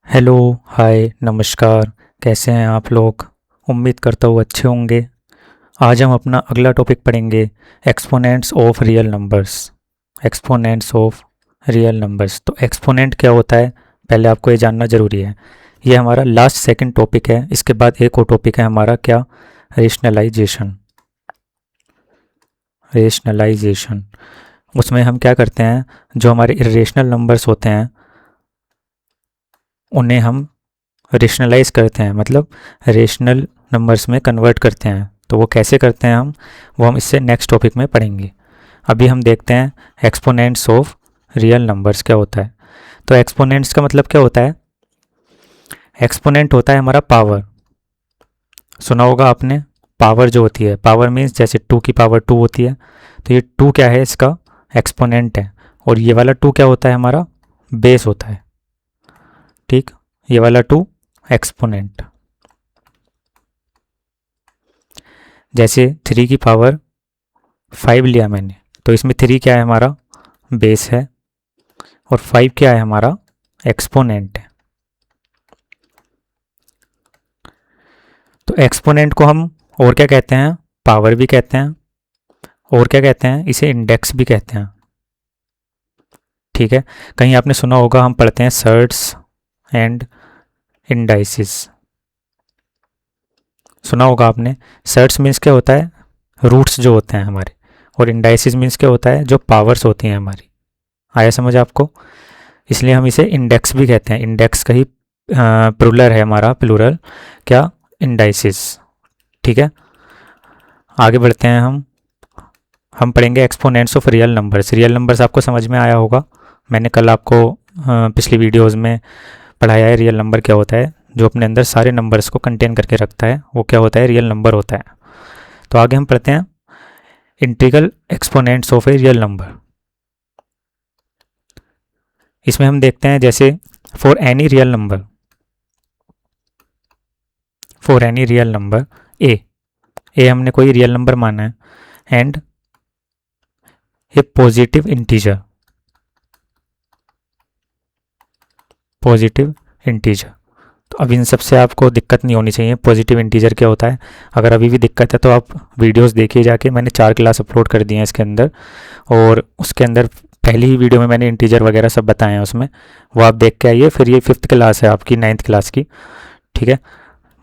Hello, हाय, नमस्कार। कैसे हैं आप लोग? उम्मीद करता हूँ अच्छे होंगे। आज हम अपना अगला टॉपिक पढ़ेंगे, exponents of real numbers. Exponents of real numbers. तो एक्सपोनेंट क्या होता है, पहले आपको ये जानना ज़रूरी है। ये हमारा लास्ट सेकंड टॉपिक है। इसके बाद एक और टॉपिक है हमारा क्या, रेशनलाइजेशन। रेशनलाइजेशन, उसमें हम क्या करते हैं, जो हमारे इरेशनल नंबर्स होते हैं उन्हें हम रेशनलाइज करते हैं, मतलब रेशनल नंबर्स में कन्वर्ट करते हैं। तो वो कैसे करते हैं वो हम इससे नेक्स्ट टॉपिक में पढ़ेंगे। अभी हम देखते हैं एक्सपोनेंट्स ऑफ रियल नंबर्स क्या होता है। तो एक्सपोनेंट्स का मतलब क्या होता है? एक्सपोनेंट होता है हमारा पावर। सुना होगा आपने, पावर जो होती है, पावर मीन्स जैसे 2 की पावर 2 होती है, तो ये 2 क्या है, इसका एक्सपोनेंट है। और ये वाला 2 क्या होता है, हमारा बेस होता है। ठीक, ये वाला 2 एक्सपोनेंट। जैसे 3 की पावर 5 लिया मैंने, तो इसमें 3 क्या है, हमारा बेस है, और 5 क्या है, हमारा एक्सपोनेंट है। तो एक्सपोनेंट को हम और क्या कहते हैं, पावर भी कहते हैं, और क्या कहते हैं, इसे इंडेक्स भी कहते हैं। ठीक है, कहीं आपने सुना होगा, हम पढ़ते हैं सर्ट्स एंड इंडाइसिस। सुना होगा आपने। सर्ट्स मीन्स क्या होता है, रूट्स जो होते हैं हमारे, और इंडाइसिस मीन्स क्या होता है, जो पावर्स होती हैं हमारी। आया समझ आपको? इसलिए हम इसे इंडेक्स भी कहते हैं। इंडेक्स का ही प्लूरल है हमारा, प्लूरल क्या, इंडाइसिस। ठीक है, आगे बढ़ते हैं हम पढ़ेंगे exponents of real numbers. Real numbers आपको समझ में आया होगा, मैंने कल आपको पिछली वीडियोस में पढ़ाया है रियल नंबर क्या होता है। जो अपने अंदर सारे नंबर्स को कंटेन करके रखता है वो क्या होता है, रियल नंबर होता है। तो आगे हम पढ़ते हैं integral exponents of a real number. इसमें हम देखते हैं जैसे for any real number, for any real number A हमने कोई रियल नंबर माना है, and a positive integer, positive integer. तो अब इन सब से आपको दिक्कत नहीं होनी चाहिए। पॉजिटिव इंटीजर क्या होता है, अगर अभी भी दिक्कत है तो आप वीडियोस देखिए जाके, मैंने 4 क्लास अपलोड कर दिए हैं इसके अंदर, और उसके अंदर पहली ही वीडियो में मैंने इंटीजर वगैरह सब बताए हैं उसमें, वो आप देख के आइए। फिर ये 5th क्लास है आपकी, 9th क्लास की। ठीक है,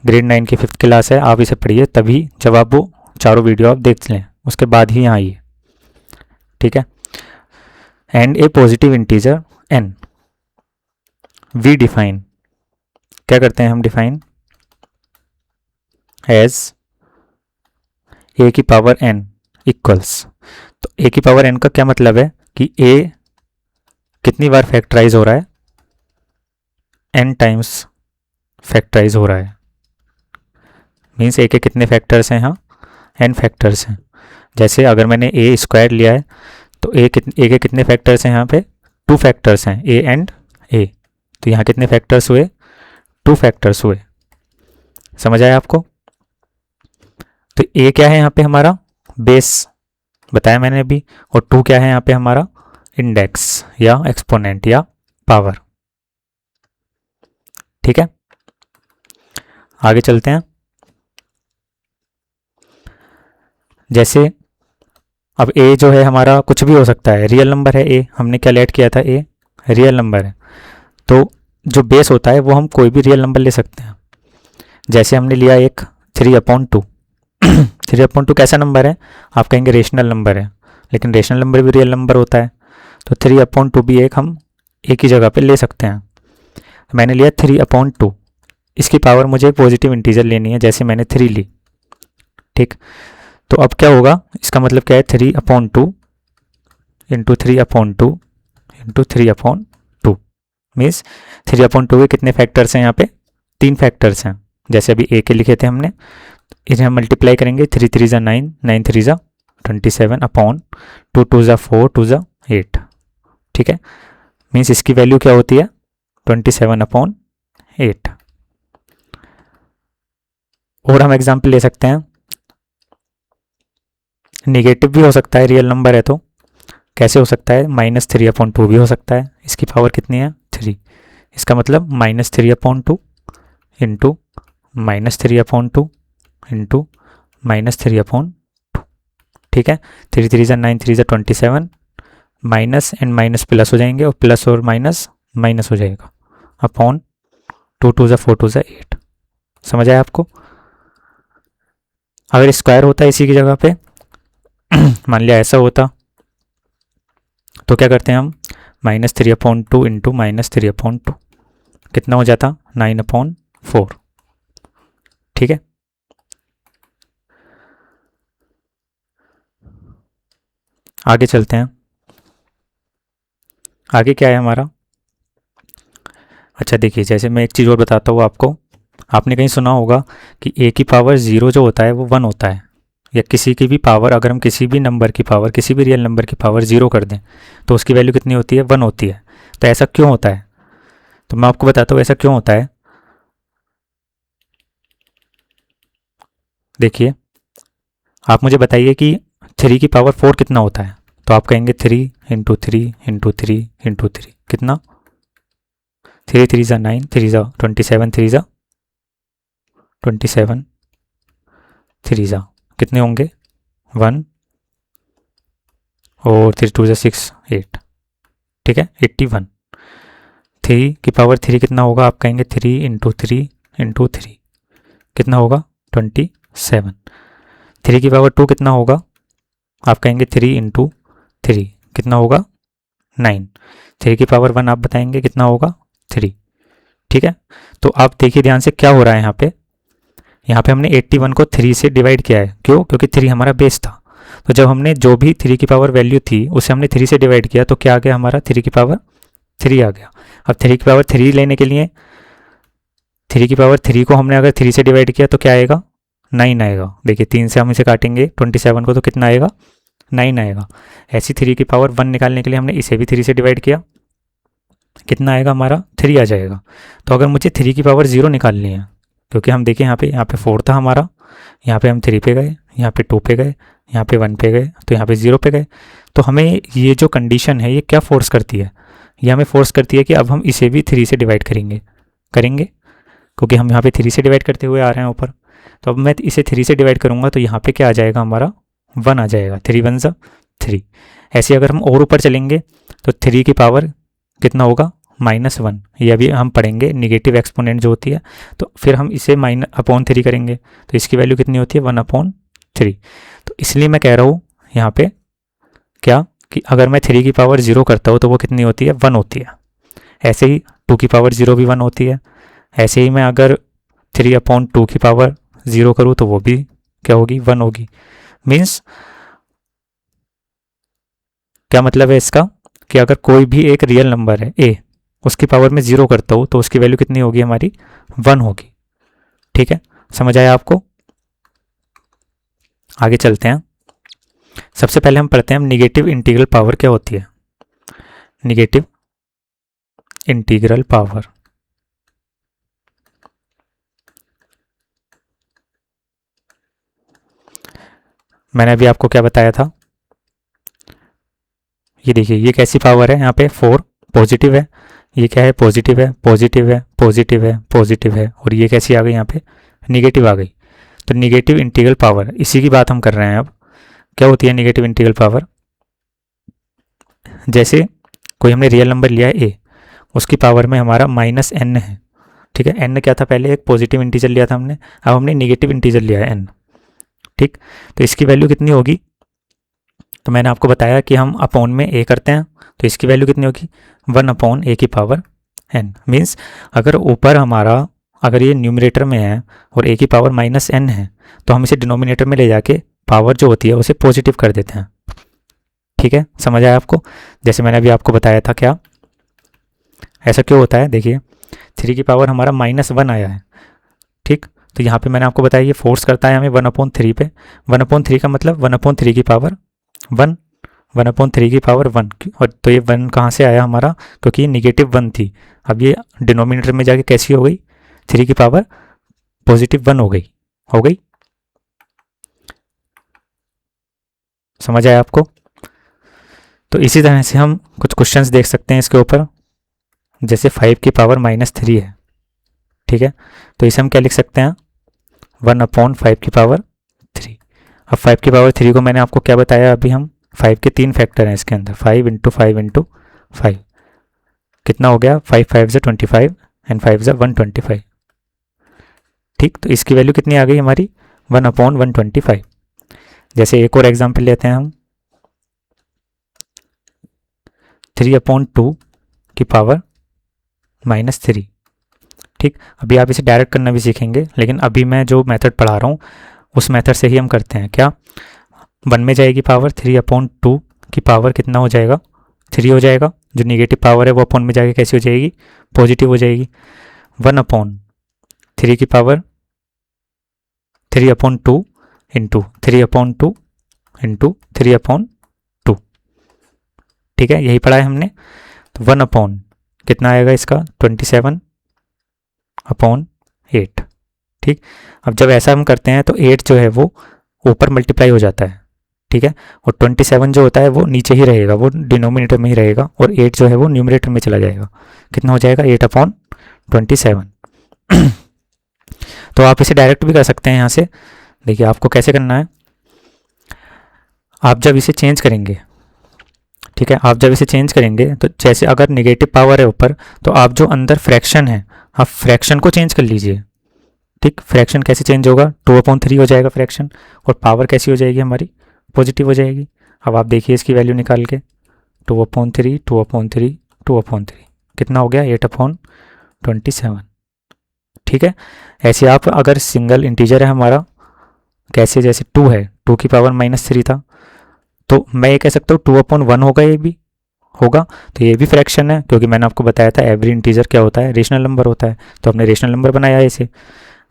ग्रेड 9 की 5th क्लास है, आप इसे पढ़िए, तभी जब आप वो चारों वीडियो आप देख लें उसके बाद ही यहाँ आइए। ठीक है, and a positive integer n, we define, क्या करते हैं हम, डिफाइन एज ए की पावर एन इक्वल्स। तो ए की पावर एन का क्या मतलब है कि ए कितनी बार फैक्टराइज हो रहा है, एन टाइम्स फैक्टराइज हो रहा है। मीन्स ए के कितने फैक्टर्स हैं, यहाँ एन फैक्टर्स हैं। जैसे अगर मैंने ए स्क्वायर लिया है, तो ए के कितने फैक्टर्स हैं, यहाँ पे 2 फैक्टर्स हैं, ए एंड ए। तो यहाँ कितने फैक्टर्स हुए, 2 फैक्टर्स हुए। समझ आया आपको? तो ए क्या है यहाँ पे, हमारा बेस बताया मैंने अभी, और 2 क्या है यहाँ पे, हमारा इंडेक्स या एक्सपोनेंट या पावर। ठीक है, आगे चलते हैं। जैसे अब ए जो है हमारा कुछ भी हो सकता है, रियल नंबर है ए, हमने क्या लेट किया था, ए रियल नंबर है। तो जो बेस होता है वो हम कोई भी रियल नंबर ले सकते हैं। जैसे हमने लिया एक 3/2। 3/2 कैसा नंबर है, आप कहेंगे रेशनल नंबर है, लेकिन रेशनल नंबर भी रियल नंबर होता है। तो 3/2 भी एक हम एक ही जगह पे ले सकते हैं। तो मैंने लिया 3/2, इसकी पावर मुझे एक पॉजिटिव इंटीजर लेनी है, जैसे मैंने 3 ली। ठीक, तो अब क्या होगा, इसका मतलब क्या है, 3/2 इंटू 3/2 इंटू 3/2 मीन्स 3/2 के कितने फैक्टर्स हैं, यहाँ पे 3 फैक्टर्स हैं। जैसे अभी ए के लिखे थे हमने, इन्हें हम मल्टीप्लाई करेंगे, 3 3 ज़ा 9, 9 3 ज़ा 27/2 2 ज़ा 4 2 ज़ा 8। ठीक है, मीन्स इसकी वैल्यू क्या होती है, 27/8। और हम एग्जाम्पल ले सकते हैं, निगेटिव भी हो सकता है, रियल नंबर है तो कैसे हो सकता है, -3/2 भी हो सकता है, इसकी पावर कितनी है, 3। इसका मतलब -3/2 इंटू -3/2 इंटू -3/2। ठीक है, 3 3 ज़ा 9, 3 ज़ा 27, माइनस एंड माइनस प्लस हो जाएंगे और प्लस और माइनस माइनस हो जाएगा अपॉन 2 2 ज़ा 4 2 ज़ा 8। समझ आया आपको? अगर स्क्वायर होता है इसी की जगह पे मान लिया ऐसा होता तो क्या करते हैं हम, -3/2 इंटू -3/2 कितना हो जाता, 9/4। ठीक है, आगे चलते हैं। आगे क्या है हमारा, अच्छा देखिए, जैसे मैं एक चीज़ और बताता हूँ आपको। आपने कहीं सुना होगा कि a की पावर 0 जो होता है वो 1 होता है, या किसी की भी पावर, अगर हम किसी भी नंबर की पावर, किसी भी रियल नंबर की पावर 0 कर दें तो उसकी वैल्यू कितनी होती है, 1 होती है। तो ऐसा क्यों होता है, तो मैं आपको बताता हूँ ऐसा क्यों होता है। देखिए, आप मुझे बताइए कि 3 की पावर 4 कितना होता है, तो आप कहेंगे 3 इंटू 3 इंटू 3 इंटू 3 कितना, 3 3 ज़ा 9, 3 ज़ा 27, 3 ज़ा 27, 3 ज़ा कितने होंगे 1 और 3 2 ज़ा 6 8। ठीक है, 81। 3 की पावर 3 कितना होगा, आप कहेंगे 3 इंटू 3 इंटू 3 कितना होगा 27। 3 की पावर 2 कितना होगा, आप कहेंगे 3 इंटू 3 कितना होगा 9। 3 की पावर 1 आप बताएंगे कितना होगा 3। ठीक है, तो आप देखिए ध्यान से क्या हो रहा है यहाँ पे हमने 81 को 3 से डिवाइड किया है। क्यों, क्योंकि 3 हमारा बेस था। तो जब हमने जो भी 3 की पावर वैल्यू थी उसे हमने 3 से डिवाइड किया तो क्या आ गया हमारा, 3 की पावर 3 आ गया। अब 3 की पावर 3 लेने के लिए 3 की पावर 3 को हमने अगर 3 से डिवाइड किया तो क्या आएगा, 9 आएगा। देखिए 3 से हम इसे काटेंगे 27 को तो कितना आएगा, 9 आएगा। ऐसी 3 की पावर 1 निकालने के लिए हमने इसे भी 3 से डिवाइड किया, कितना आएगा हमारा, 3 आ जाएगा। तो अगर मुझे 3 की पावर 0 निकालनी है, क्योंकि हम देखें यहाँ पे 4 था हमारा, यहाँ पे हम 3 पे गए, यहाँ पे 2 पे गए, यहाँ पे 1 पे गए, तो यहाँ पे 0 पे गए। तो हमें ये जो कंडीशन है ये क्या फोर्स करती है, ये हमें फोर्स करती है कि अब हम इसे भी 3 से डिवाइड करेंगे क्योंकि हम यहाँ पे 3 से डिवाइड करते हुए आ रहे हैं ऊपर। तो अब मैं इसे 3 से डिवाइड करूँगा तो यहाँ पे क्या आ जाएगा हमारा, 1 आ जाएगा। 3 1 ज़ा 3। ऐसे अगर हम और ऊपर चलेंगे तो 3 की पावर कितना होगा, -1। ये अभी हम पढ़ेंगे निगेटिव एक्सपोनेंट जो होती है। तो फिर हम इसे -3 करेंगे तो इसकी वैल्यू कितनी होती है, 1/3। तो इसलिए मैं कह रहा हूँ यहाँ पे क्या, कि अगर मैं 3 की पावर 0 करता हूँ तो वो कितनी होती है, 1 होती है। ऐसे ही 2 की पावर 0 भी 1 होती है। ऐसे ही मैं अगर 3/2 की पावर 0 करूँ तो वो भी क्या होगी, 1 होगी। मीन्स क्या मतलब है इसका, कि अगर कोई भी एक रियल नंबर है ए, उसकी पावर में 0 करता हूँ तो उसकी वैल्यू कितनी होगी हमारी, 1 होगी। ठीक है, समझ आया आपको? आगे चलते हैं। सबसे पहले हम पढ़ते हैं हम निगेटिव इंटीग्रल पावर क्या होती है। निगेटिव इंटीग्रल पावर, मैंने अभी आपको क्या बताया था, ये देखिए ये कैसी पावर है, यहाँ पे 4 पॉजिटिव है, ये क्या है, पॉजिटिव है, पॉजिटिव है, पॉजिटिव है, पॉजिटिव है, और ये कैसी आ गई यहाँ पे, निगेटिव आ गई। तो निगेटिव इंटीग्रल पावर, इसी की बात हम कर रहे हैं अब। क्या होती है निगेटिव इंटीग्रल पावर, जैसे कोई हमने रियल नंबर लिया है ए, उसकी पावर में हमारा -n है। ठीक है, n क्या था, पहले एक पॉजिटिव इंटीजर लिया था हमने, अब हमने निगेटिव इंटीजर लिया है n। ठीक, तो इसकी वैल्यू कितनी होगी, तो मैंने आपको बताया कि हम अपॉन में a करते हैं, तो इसकी वैल्यू कितनी होगी, 1/a की पावर n। मीन्स अगर ऊपर हमारा, अगर ये न्यूमरेटर में है और a की पावर -n है तो हम इसे डिनोमिनेटर में ले जाके पावर जो होती है उसे पॉजिटिव कर देते हैं। ठीक है, समझ आया आपको? जैसे मैंने अभी आपको बताया था, क्या ऐसा क्यों होता है, देखिए 3 की पावर हमारा -1 आया है। ठीक, तो यहाँ पे मैंने आपको बताया ये फोर्स करता है हमें 1/3 पे। 1/3 का मतलब 1/3 की पावर 1, 1/3 की पावर 1। और तो ये 1 कहाँ से आया हमारा, क्योंकि ये निगेटिव 1 थी। अब ये डिनोमिनेटर में जाके कैसी हो गई, 3 की पावर पॉजिटिव 1 हो गई। समझ आया आपको? तो इसी तरह से हम कुछ क्वेश्चंस देख सकते हैं इसके ऊपर। जैसे 5 की पावर -3 है, ठीक है, तो इसे हम क्या लिख सकते हैं, 1/5 की पावर 3। अब 5 की पावर 3 को मैंने आपको क्या बताया, अभी हम 5 के 3 फैक्टर हैं इसके अंदर, 5 × 5 × 5 कितना हो गया, 5 5 ज़ा 25 एंड 5 ज़ा 125, ठीक। तो इसकी वैल्यू कितनी आ गई हमारी, 1/125। जैसे एक और एग्जाम्पल लेते हैं हम, 3/2 की पावर -3, ठीक। अभी आप इसे डायरेक्ट करना भी सीखेंगे, लेकिन अभी मैं जो मेथड पढ़ा रहा हूँ उस मेथड से ही हम करते हैं। क्या, 1 में जाएगी पावर, 3/2 की पावर कितना हो जाएगा, 3 हो जाएगा। जो निगेटिव पावर है वो अपॉन में जाके कैसी हो जाएगी, पॉजिटिव हो जाएगी। 1/3 की पावर 3/2 इंटू 3/2 इंटू 3/2, ठीक है, यही पढ़ा है हमने। तो 1/ कितना आएगा इसका, 27/8, ठीक। अब जब ऐसा हम करते हैं तो 8 जो है वो ऊपर मल्टीप्लाई हो जाता है, ठीक है, और 27 जो होता है वो नीचे ही रहेगा, वो डिनोमिनेटर में ही रहेगा, और 8 जो है वो न्यूमरेटर में चला जाएगा। कितना हो जाएगा, 8/27। तो आप इसे डायरेक्ट भी कर सकते हैं यहाँ से। देखिए आपको कैसे करना है, आप जब इसे चेंज करेंगे, ठीक है, आप जब इसे चेंज करेंगे तो जैसे अगर निगेटिव पावर है ऊपर, तो आप जो अंदर फ्रैक्शन है, आप फ्रैक्शन को चेंज कर लीजिए, ठीक। फ्रैक्शन कैसे चेंज होगा, 2/3 हो जाएगा फ्रैक्शन, और पावर कैसी हो जाएगी हमारी, पॉजिटिव हो जाएगी। अब आप देखिए इसकी वैल्यू निकाल के, 2/3 2/3 2/3 कितना हो गया, 8/27, ठीक है। ऐसे आप अगर सिंगल इंटीजर है हमारा, कैसे, जैसे 2 है, 2 की पावर -3 था, तो मैं ये कह सकता हूँ 2/1 होगा, ये भी होगा। तो ये भी फ्रैक्शन है, क्योंकि मैंने आपको बताया था एवरी इंटीजर क्या होता है, रेशनल नंबर होता है, तो हमने रेशनल नंबर बनाया है इसे।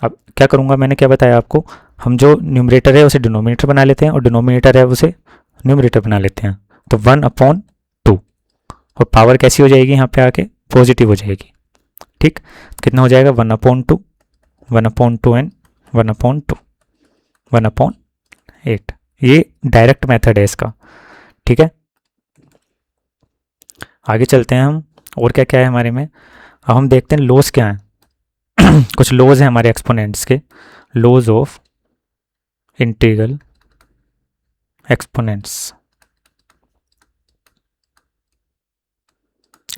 अब क्या करूँगा, मैंने क्या बताया आपको, हम जो न्यूमरेटर है उसे डिनोमिनेटर बना लेते हैं, और डिनोमिनेटर है उसे न्यूमरेटर बना लेते हैं। तो 1/2, और पावर कैसी हो जाएगी यहाँ पे आके, पॉजिटिव हो जाएगी, ठीक। कितना हो जाएगा, 1/2 1/2 एंड 1/2 1/8। ये डायरेक्ट मेथड है इसका, ठीक है। आगे चलते हैं हम, और क्या क्या है हमारे में। अब हम देखते हैं लॉस क्या है। कुछ लॉज हैं हमारे एक्सपोनेंट्स के, laws of integral exponents,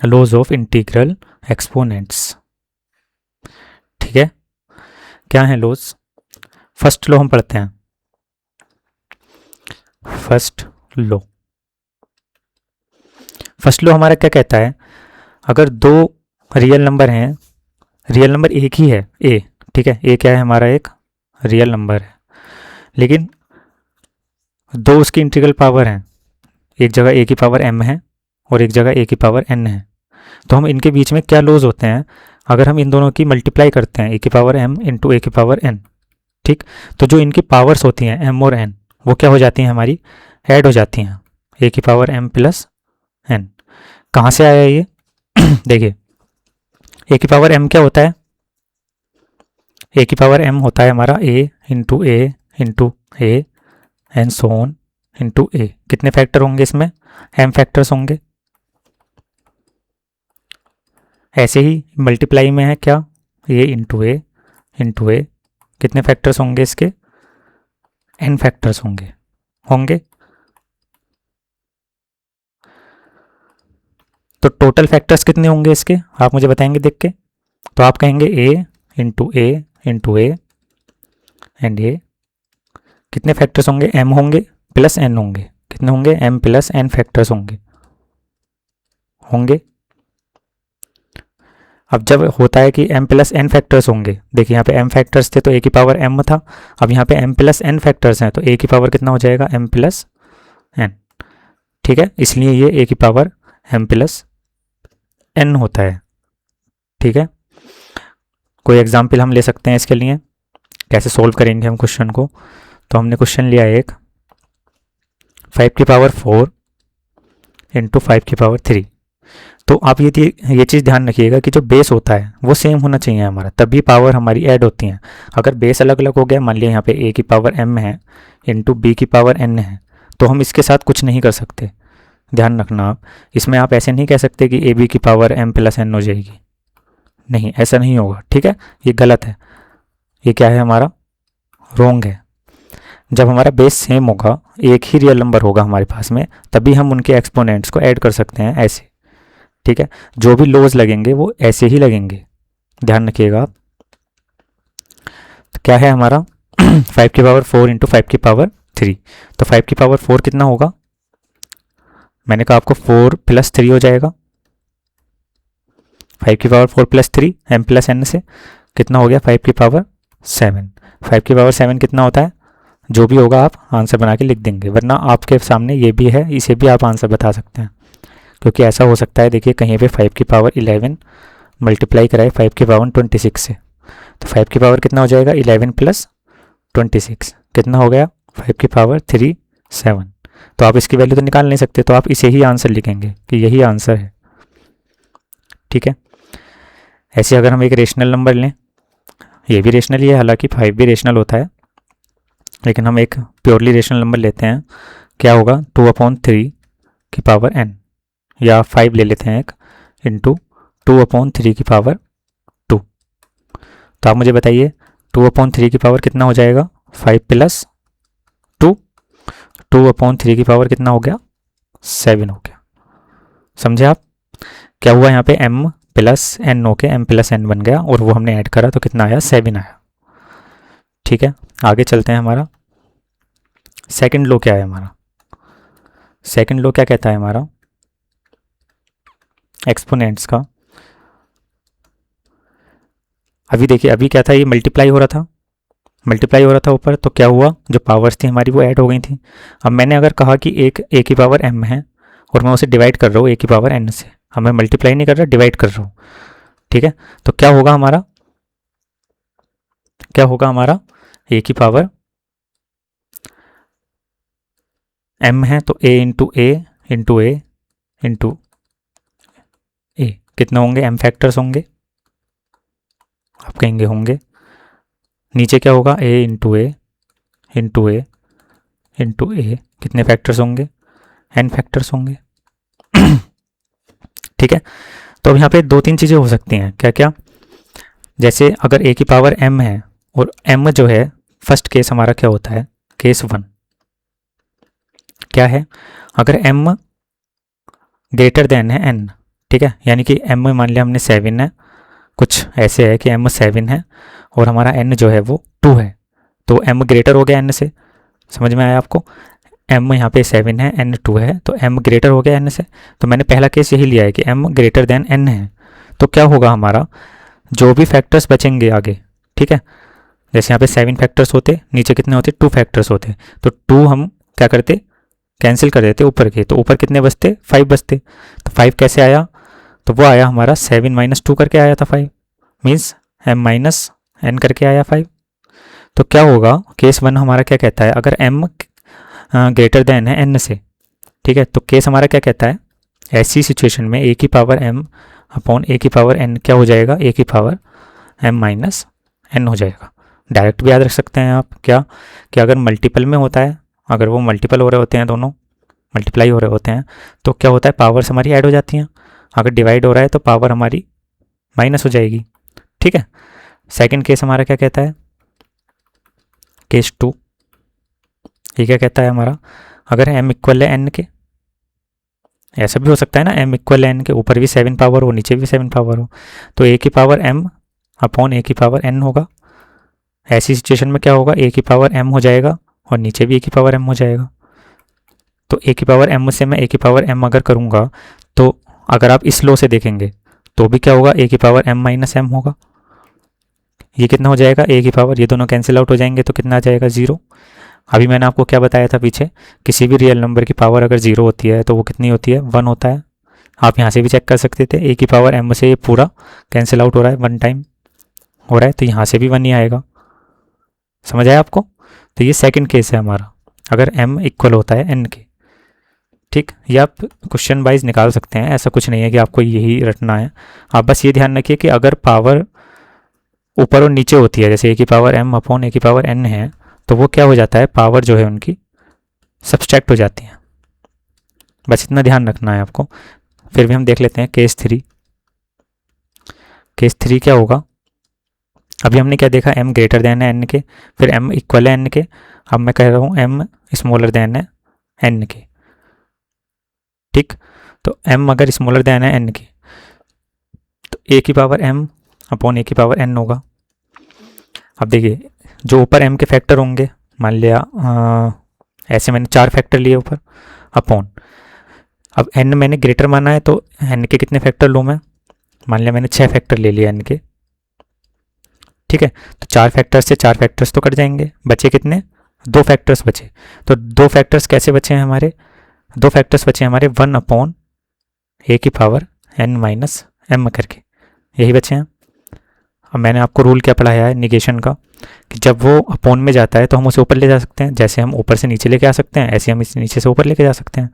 laws of integral exponents, ठीक है। क्या है लॉज, फर्स्ट लॉ हम पढ़ते हैं, फर्स्ट लॉ हमारा क्या कहता है, अगर दो रियल नंबर हैं, रियल नंबर एक ही है ए, ठीक है, ए क्या है हमारा, एक रियल नंबर है, लेकिन दो उसकी इंटीग्रल पावर हैं, एक जगह ए की पावर m है और एक जगह ए की पावर n है, तो हम इनके बीच में क्या लॉज होते हैं, अगर हम इन दोनों की मल्टीप्लाई करते हैं, ए की पावर m इंटू ए की पावर n, ठीक, तो जो इनकी पावर्स होती हैं m और n, वो क्या हो जाती हैं हमारी, ऐड हो जाती हैं, ए की पावर m प्लस n। कहाँ से आया ये देखिए, ए की पावर m क्या होता है, ए की पावर m होता है हमारा a into a and so on into a. कितने फैक्टर होंगे इसमें, m फैक्टर्स होंगे। ऐसे ही मल्टीप्लाई में है क्या, a इंटू ए कितने फैक्टर्स होंगे इसके, n फैक्टर्स होंगे। तो टोटल फैक्टर्स कितने होंगे इसके, आप मुझे बताएंगे देख के। तो आप कहेंगे a इंटू ए एंड ए, कितने फैक्टर्स होंगे, m होंगे प्लस n होंगे। कितने होंगे, m प्लस n फैक्टर्स होंगे। अब जब होता है कि m प्लस n फैक्टर्स होंगे, देखिए यहाँ पे m फैक्टर्स थे तो a की पावर m था, अब यहाँ पे m प्लस n फैक्टर्स हैं तो a की पावर कितना हो जाएगा, m प्लस n, ठीक है, इसलिए ये a की पावर m प्लस n होता है, ठीक है। कोई एग्जाम्पल हम ले सकते हैं इसके लिए, कैसे सोल्व करेंगे हम क्वेश्चन को। तो हमने क्वेश्चन लिया एक, 5 की पावर 4 इंटू 5 की पावर 3। तो आप ये चीज़ ध्यान रखिएगा कि जो बेस होता है वो सेम होना चाहिए हमारा, तभी पावर हमारी ऐड होती हैं। अगर बेस अलग अलग हो गया, मान लिया यहाँ पे a की पावर m है इंटू b की पावर n है, तो हम इसके साथ कुछ नहीं कर सकते, ध्यान रखना आप, इसमें आप ऐसे नहीं कह सकते कि ए बी की पावर m प्लस n हो जाएगी, नहीं ऐसा नहीं होगा, ठीक है, ये गलत है, ये क्या है हमारा, रॉन्ग है। जब हमारा बेस सेम होगा, एक ही रियल नंबर होगा हमारे पास में, तभी हम उनके एक्सपोनेंट्स को ऐड कर सकते हैं ऐसे, ठीक है, जो भी लोज लगेंगे वो ऐसे ही लगेंगे, ध्यान रखिएगा आप। तो क्या है हमारा 5 की पावर 4 इंटू 5 की पावर 3, तो 5 की पावर 4 कितना होगा, मैंने कहा आपको 4 प्लस 3 हो जाएगा, 5 की power 4 plus 3 m plus n से कितना हो गया 5 की पावर 7। 5 की पावर 7 कितना होता है, जो भी होगा आप आंसर बना के लिख देंगे, वरना आपके सामने ये भी है, इसे भी आप आंसर बता सकते हैं, क्योंकि ऐसा हो सकता है, देखिए कहीं पे 5 की पावर 11 मल्टीप्लाई कराए 5 की पावर 26 से, तो 5 की पावर कितना हो जाएगा 11 प्लस 26 कितना हो गया 5 की पावर 3 7। तो आप इसकी वैल्यू तो निकाल नहीं सकते, तो आप इसे ही आंसर लिखेंगे कि यही आंसर है, ठीक है। ऐसे अगर हम एक रेशनल नंबर लें, ये भी रेशनल ही है, हालांकि 5 भी रेशनल होता है, लेकिन हम एक प्योरली रेशनल नंबर लेते हैं, क्या होगा 2/3 की पावर n, या 5 ले लेते हैं एक, इंटू 2/3 की पावर 2। तो आप मुझे बताइए 2/3 की पावर कितना हो जाएगा 5 प्लस 2, 2/3 की पावर कितना हो गया 7 हो गया, समझे आप। क्या हुआ यहाँ पे m प्लस n होके m प्लस n बन गया, और वो हमने ऐड करा तो कितना आया 7 आया, ठीक है। आगे चलते हैं, हमारा सेकंड लो क्या है, हमारा सेकंड लो क्या कहता है हमारा एक्सपोनेंट्स का। अभी देखिए, अभी क्या था, ये मल्टीप्लाई हो रहा था ऊपर, तो क्या हुआ जो पावर्स थी हमारी वो ऐड हो गई थी। अब मैंने अगर कहा कि एक a की पावर m है और मैं उसे डिवाइड कर रहा हूँ a की पावर n से, अब मैं मल्टीप्लाई नहीं कर रहा, डिवाइड कर रहा हूँ, ठीक है, तो क्या होगा हमारा a की पावर m है, तो a into a into a into a कितना होंगे m फैक्टर्स होंगे, आप कहेंगे होंगे। नीचे क्या होगा a into a into a into a, कितने फैक्टर्स होंगे n फैक्टर्स होंगे, ठीक है। तो अब यहाँ पे 2-3 चीज़ें हो सकती हैं, क्या क्या, जैसे अगर a की पावर m है और m जो है, फर्स्ट केस हमारा क्या होता है, केस 1 क्या है, अगर m ग्रेटर देन है n, ठीक है, यानी कि m मान लिया हमने 7 है, कुछ ऐसे है कि m 7 है और हमारा n जो है वो 2 है, तो m ग्रेटर हो गया n से, समझ में आया आपको, m यहाँ पे 7 है, n 2 है, तो m ग्रेटर हो गया n से। तो मैंने पहला केस यही लिया है कि m ग्रेटर देन n है, तो क्या होगा हमारा जो भी फैक्टर्स बचेंगे आगे, ठीक है, जैसे यहाँ पे 7 फैक्टर्स होते, नीचे कितने होते 2 फैक्टर्स होते, तो 2 हम क्या करते कैंसिल कर देते ऊपर के, तो ऊपर कितने बचते 5 बचते, तो 5 कैसे आया, तो वो आया हमारा 7 माइनस 2 करके आया था 5, मीन्स m माइनस n करके आया 5। तो क्या होगा केस 1 हमारा क्या कहता है, अगर m ग्रेटर देन है n से, ठीक है, तो केस हमारा क्या कहता है, ऐसी सिचुएशन में a की पावर m अपॉन a की पावर n क्या हो जाएगा, a की पावर m माइनस n हो जाएगा। डायरेक्ट भी याद रख सकते हैं आप, क्या कि अगर मल्टीपल में होता है, अगर वो मल्टीपल हो रहे होते हैं, दोनों मल्टीप्लाई हो रहे होते हैं, तो क्या होता है पावर्स हमारी ऐड हो जाती हैं, अगर डिवाइड हो रहा है तो पावर हमारी माइनस हो जाएगी, ठीक है। सेकंड केस हमारा क्या कहता है, केस 2, ये क्या कहता है हमारा, अगर m इक्वल है n के, ऐसा भी हो सकता है ना m इक्वल है n के, ऊपर भी 7 पावर हो नीचे भी 7 पावर हो, तो a की पावर m अपॉन a की पावर n होगा। ऐसी सिचुएशन में क्या होगा, a की पावर m हो जाएगा और नीचे भी a की पावर m हो जाएगा, तो a की पावर m से मैं a की पावर m अगर करूँगा, तो अगर आप इस लो से देखेंगे तो भी क्या होगा, a की पावर m माइनस m होगा, ये कितना हो जाएगा a की पावर, ये दोनों कैंसिल आउट हो जाएंगे, तो कितना आ जाएगा 0। अभी मैंने आपको क्या बताया था पीछे, किसी भी रियल नंबर की पावर अगर 0 होती है तो वो कितनी होती है 1 होता है। आप यहाँ से भी चेक कर सकते थे, a की पावर m से ये पूरा कैंसिल आउट हो रहा है, 1 टाइम हो रहा है, तो यहाँ से भी 1 ही आएगा, समझ आया आपको। तो ये सेकंड केस है हमारा, अगर m इक्वल होता है n के, ठीक, ये आप क्वेश्चन वाइज निकाल सकते हैं, ऐसा कुछ नहीं है कि आपको यही रटना है। आप बस ये ध्यान रखिए कि अगर पावर ऊपर और नीचे होती है, जैसे a की पावर m अपॉन a की पावर n है, तो वो क्या हो जाता है, पावर जो है उनकी सब्सट्रैक्ट हो जाती है, बस इतना ध्यान रखना है आपको। फिर भी हम देख लेते हैं केस 3। केस 3 क्या होगा? अभी हमने क्या देखा, m ग्रेटर देन है n के, फिर m इक्वल है n के। अब मैं कह रहा हूँ m स्मॉलर देन है n के। ठीक, तो m अगर स्मॉलर देन है n के तो a की पावर m अपॉन a की पावर n होगा। अब देखिए जो ऊपर m के फैक्टर होंगे, मान लिया ऐसे मैंने 4 फैक्टर लिए ऊपर, अपॉन अब n मैंने ग्रेटर माना है तो n के कितने फैक्टर लूँ मैं, मान लिया मैंने 6 फैक्टर ले लिया n के। ठीक है, तो 4 फैक्टर्स से 4 फैक्टर्स तो कट जाएंगे, बचे कितने, 2 फैक्टर्स बचे। तो 2 फैक्टर्स कैसे बचे हैं हमारे, 2 फैक्टर्स बचे हमारे 1 अपॉन a की पावर n माइनस m करके, यही बचे हैं। अब मैंने आपको रूल क्या पढ़ाया है निगेशन का, कि जब वो अपॉन में जाता है तो हम उसे ऊपर ले जा सकते हैं, जैसे हम ऊपर से नीचे लेके आ सकते हैं ऐसे हम इसे नीचे से ऊपर लेके जा सकते हैं।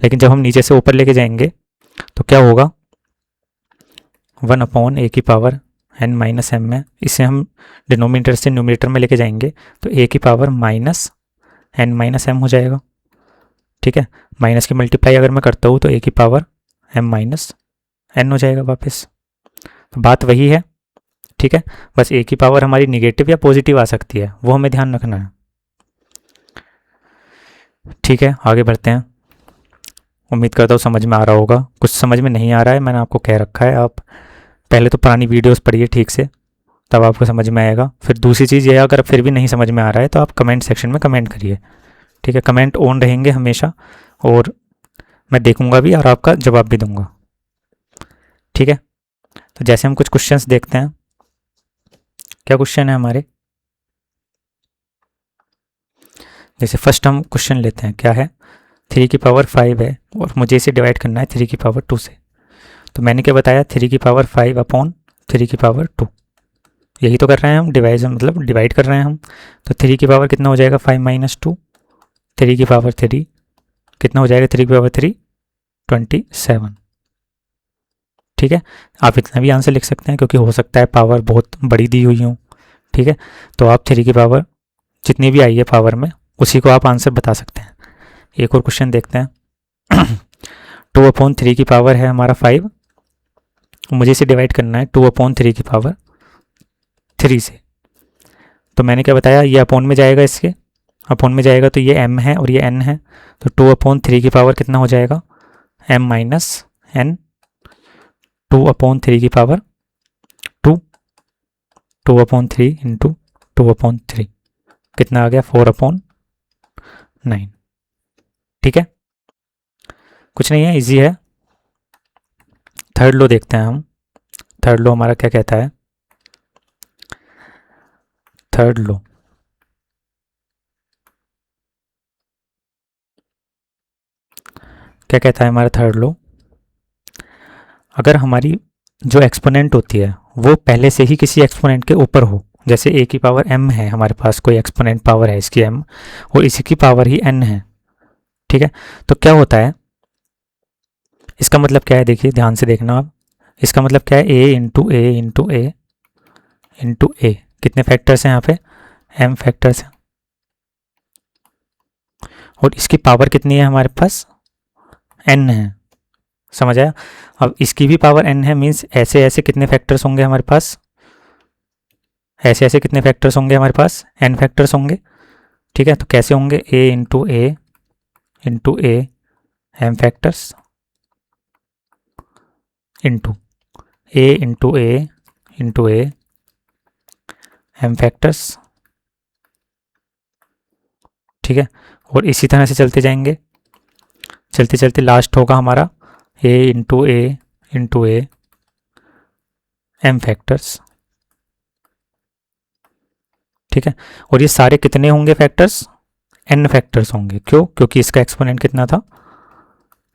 लेकिन जब हम नीचे से ऊपर लेके जाएंगे तो क्या होगा, 1 अपॉन a की पावर n माइनस m में, इसे हम डिनोमिनेटर से न्यूमरेटर में लेके जाएंगे तो a की power minus n minus m हो जाएगा। ठीक है, माइनस की मल्टीप्लाई अगर मैं करता हूँ तो a की पावर m माइनस n हो जाएगा वापस। तो बात वही है। ठीक है, बस a की पावर हमारी निगेटिव या पॉजिटिव आ सकती है, वो हमें ध्यान रखना है। ठीक है, आगे बढ़ते हैं। उम्मीद करता हूँ समझ में आ रहा होगा। कुछ समझ में नहीं आ रहा है मैंने आपको कह रखा है, आप पहले तो पुरानी वीडियोस पढ़िए ठीक से, तब आपको समझ में आएगा। फिर दूसरी चीज़ ये, अगर फिर भी नहीं समझ में आ रहा है तो आप कमेंट सेक्शन में कमेंट करिए। ठीक है, कमेंट ऑन रहेंगे हमेशा, और मैं देखूंगा भी और आपका जवाब भी दूंगा। ठीक है, तो जैसे हम कुछ क्वेश्चंस देखते हैं, क्या क्वेश्चन है हमारे, जैसे फर्स्ट हम क्वेश्चन लेते हैं, क्या है, 3 की पावर 5 है और मुझे इसे डिवाइड करना है 3 की पावर 2 से। तो मैंने क्या बताया, 3 की पावर 5 अपॉन 3 की पावर 2, यही तो कर रहे हैं हम, डिवाइड मतलब डिवाइड कर रहे हैं हम। तो 3 की पावर कितना हो जाएगा, 5 माइनस 2, 3 की पावर 3 कितना हो जाएगा, 3 की पावर 3 27। ठीक है, आप इतना भी आंसर लिख सकते हैं क्योंकि हो सकता है पावर बहुत बड़ी दी हुई हो। ठीक है, तो आप 3 की पावर जितनी भी आई है पावर में उसी को आप आंसर बता सकते हैं। एक और क्वेश्चन देखते हैं। 2 अपॉन 3 की पावर है हमारा 5, मुझे इसे डिवाइड करना है 2 अपॉन 3 की पावर 3 से। तो मैंने क्या बताया, ये अपॉन में जाएगा, इसके अपॉन में जाएगा तो ये m है और ये n है, तो 2 अपॉन 3 की पावर कितना हो जाएगा, m माइनस n, 2 अपॉन 3 की पावर 2, 2 अपॉन 3 इंटू 2 अपॉन 3 कितना आ गया, 4 अपॉन 9। ठीक है, कुछ नहीं है, इजी है। थर्ड लो देखते हैं हम, थर्ड लो हमारा क्या कहता है, थर्ड लो क्या कहता है हमारा थर्ड लो, अगर हमारी जो एक्सपोनेंट होती है वो पहले से ही किसी एक्सपोनेंट के ऊपर हो, जैसे a की पावर m है हमारे पास, कोई एक्सपोनेंट पावर है इसकी m और इसी की पावर ही n है। ठीक है, तो क्या होता है, इसका मतलब क्या है, देखिए ध्यान से देखना आप, इसका मतलब क्या है, a into a into a into a, कितने फैक्टर्स हैं यहाँ पे, m फैक्टर्स हैं, और इसकी पावर कितनी है हमारे पास, n है। समझ आया? अब इसकी भी पावर n है, मीन्स ऐसे ऐसे कितने फैक्टर्स होंगे हमारे पास, ऐसे ऐसे कितने फैक्टर्स होंगे हमारे पास, n फैक्टर्स होंगे। ठीक है, तो कैसे होंगे, a into a m factors into a into a m factors. ठीक है, और इसी तरह से चलते जाएंगे, चलते चलते लास्ट होगा हमारा a into a m factors. ठीक है, और ये सारे कितने होंगे फैक्टर्स, n फैक्टर्स होंगे। क्यों, क्योंकि इसका एक्सपोनेंट कितना था,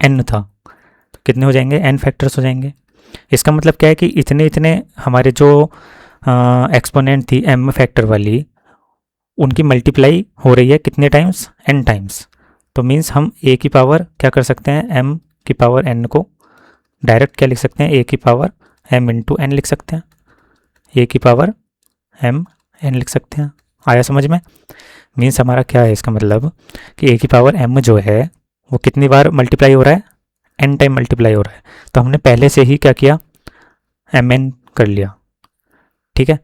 n था, तो कितने हो जाएंगे, n फैक्टर्स हो जाएंगे। इसका मतलब क्या है कि इतने इतने हमारे जो एक्सपोनेंट थी m फैक्टर वाली, उनकी मल्टीप्लाई हो रही है कितने टाइम्स, n टाइम्स। तो मीन्स हम a की पावर क्या कर सकते हैं, m की पावर n को डायरेक्ट क्या लिख सकते हैं, a की पावर m इंटू n लिख सकते हैं, a की पावर m n लिख सकते हैं। आया समझ में? मीन्स हमारा क्या है, इसका मतलब कि a की पावर m जो है वो कितनी बार मल्टीप्लाई हो रहा है, n टाइम मल्टीप्लाई हो रहा है। तो हमने पहले से ही क्या किया, mn कर लिया। ठीक है,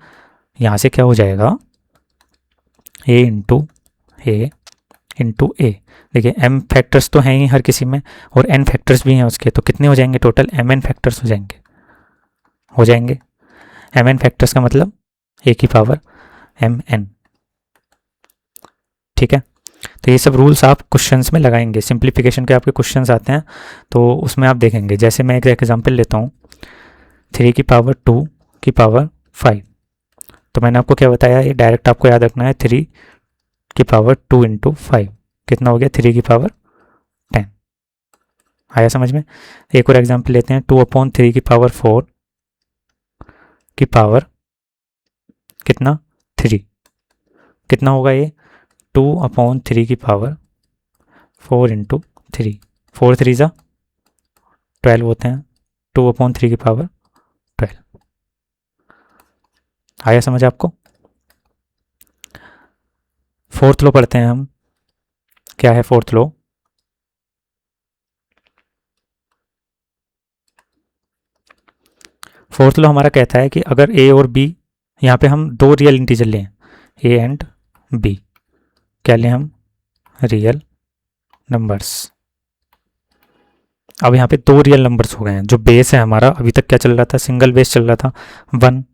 यहाँ से क्या हो जाएगा, a इंटू ए। देखिए m फैक्टर्स तो हैं ही हर किसी में और n फैक्टर्स भी हैं उसके, तो कितने हो जाएंगे टोटल, mn फैक्टर्स हो जाएंगे। mn फैक्टर्स का मतलब a की पावर mn। ठीक है, तो ये सब रूल्स आप क्वेश्चंस में लगाएंगे, सिंप्लीफिकेशन के आपके क्वेश्चंस आते हैं तो उसमें आप देखेंगे। जैसे मैं एक एग्जांपल लेता हूँ, 3 की पावर 2 की पावर 5, तो मैंने आपको क्या बताया, ये डायरेक्ट आपको याद रखना है, 3 की पावर 2 इंटू 5 कितना हो गया, 3 की पावर 10। आया समझ में। एक और एग्जांपल लेते हैं, 2/3 की पावर 4 की पावर कितना 3, कितना होगा ये, 2/3 की पावर 4 इंटू 3, 4 3 जा 12 होते हैं, 2/3 की पावर 12। आया समझ आपको। फोर्थ लो पढ़ते हैं हम, क्या है फोर्थ लो, फोर्थ लो हमारा कहता है कि अगर ए और बी, यहाँ पे हम दो रियल इंटीजर लें, ए एंड बी, क्या लें हम, रियल नंबर्स। अब यहाँ पे दो रियल नंबर्स हो गए हैं, जो बेस है हमारा, अभी तक क्या चल रहा था, सिंगल बेस चल रहा था 1।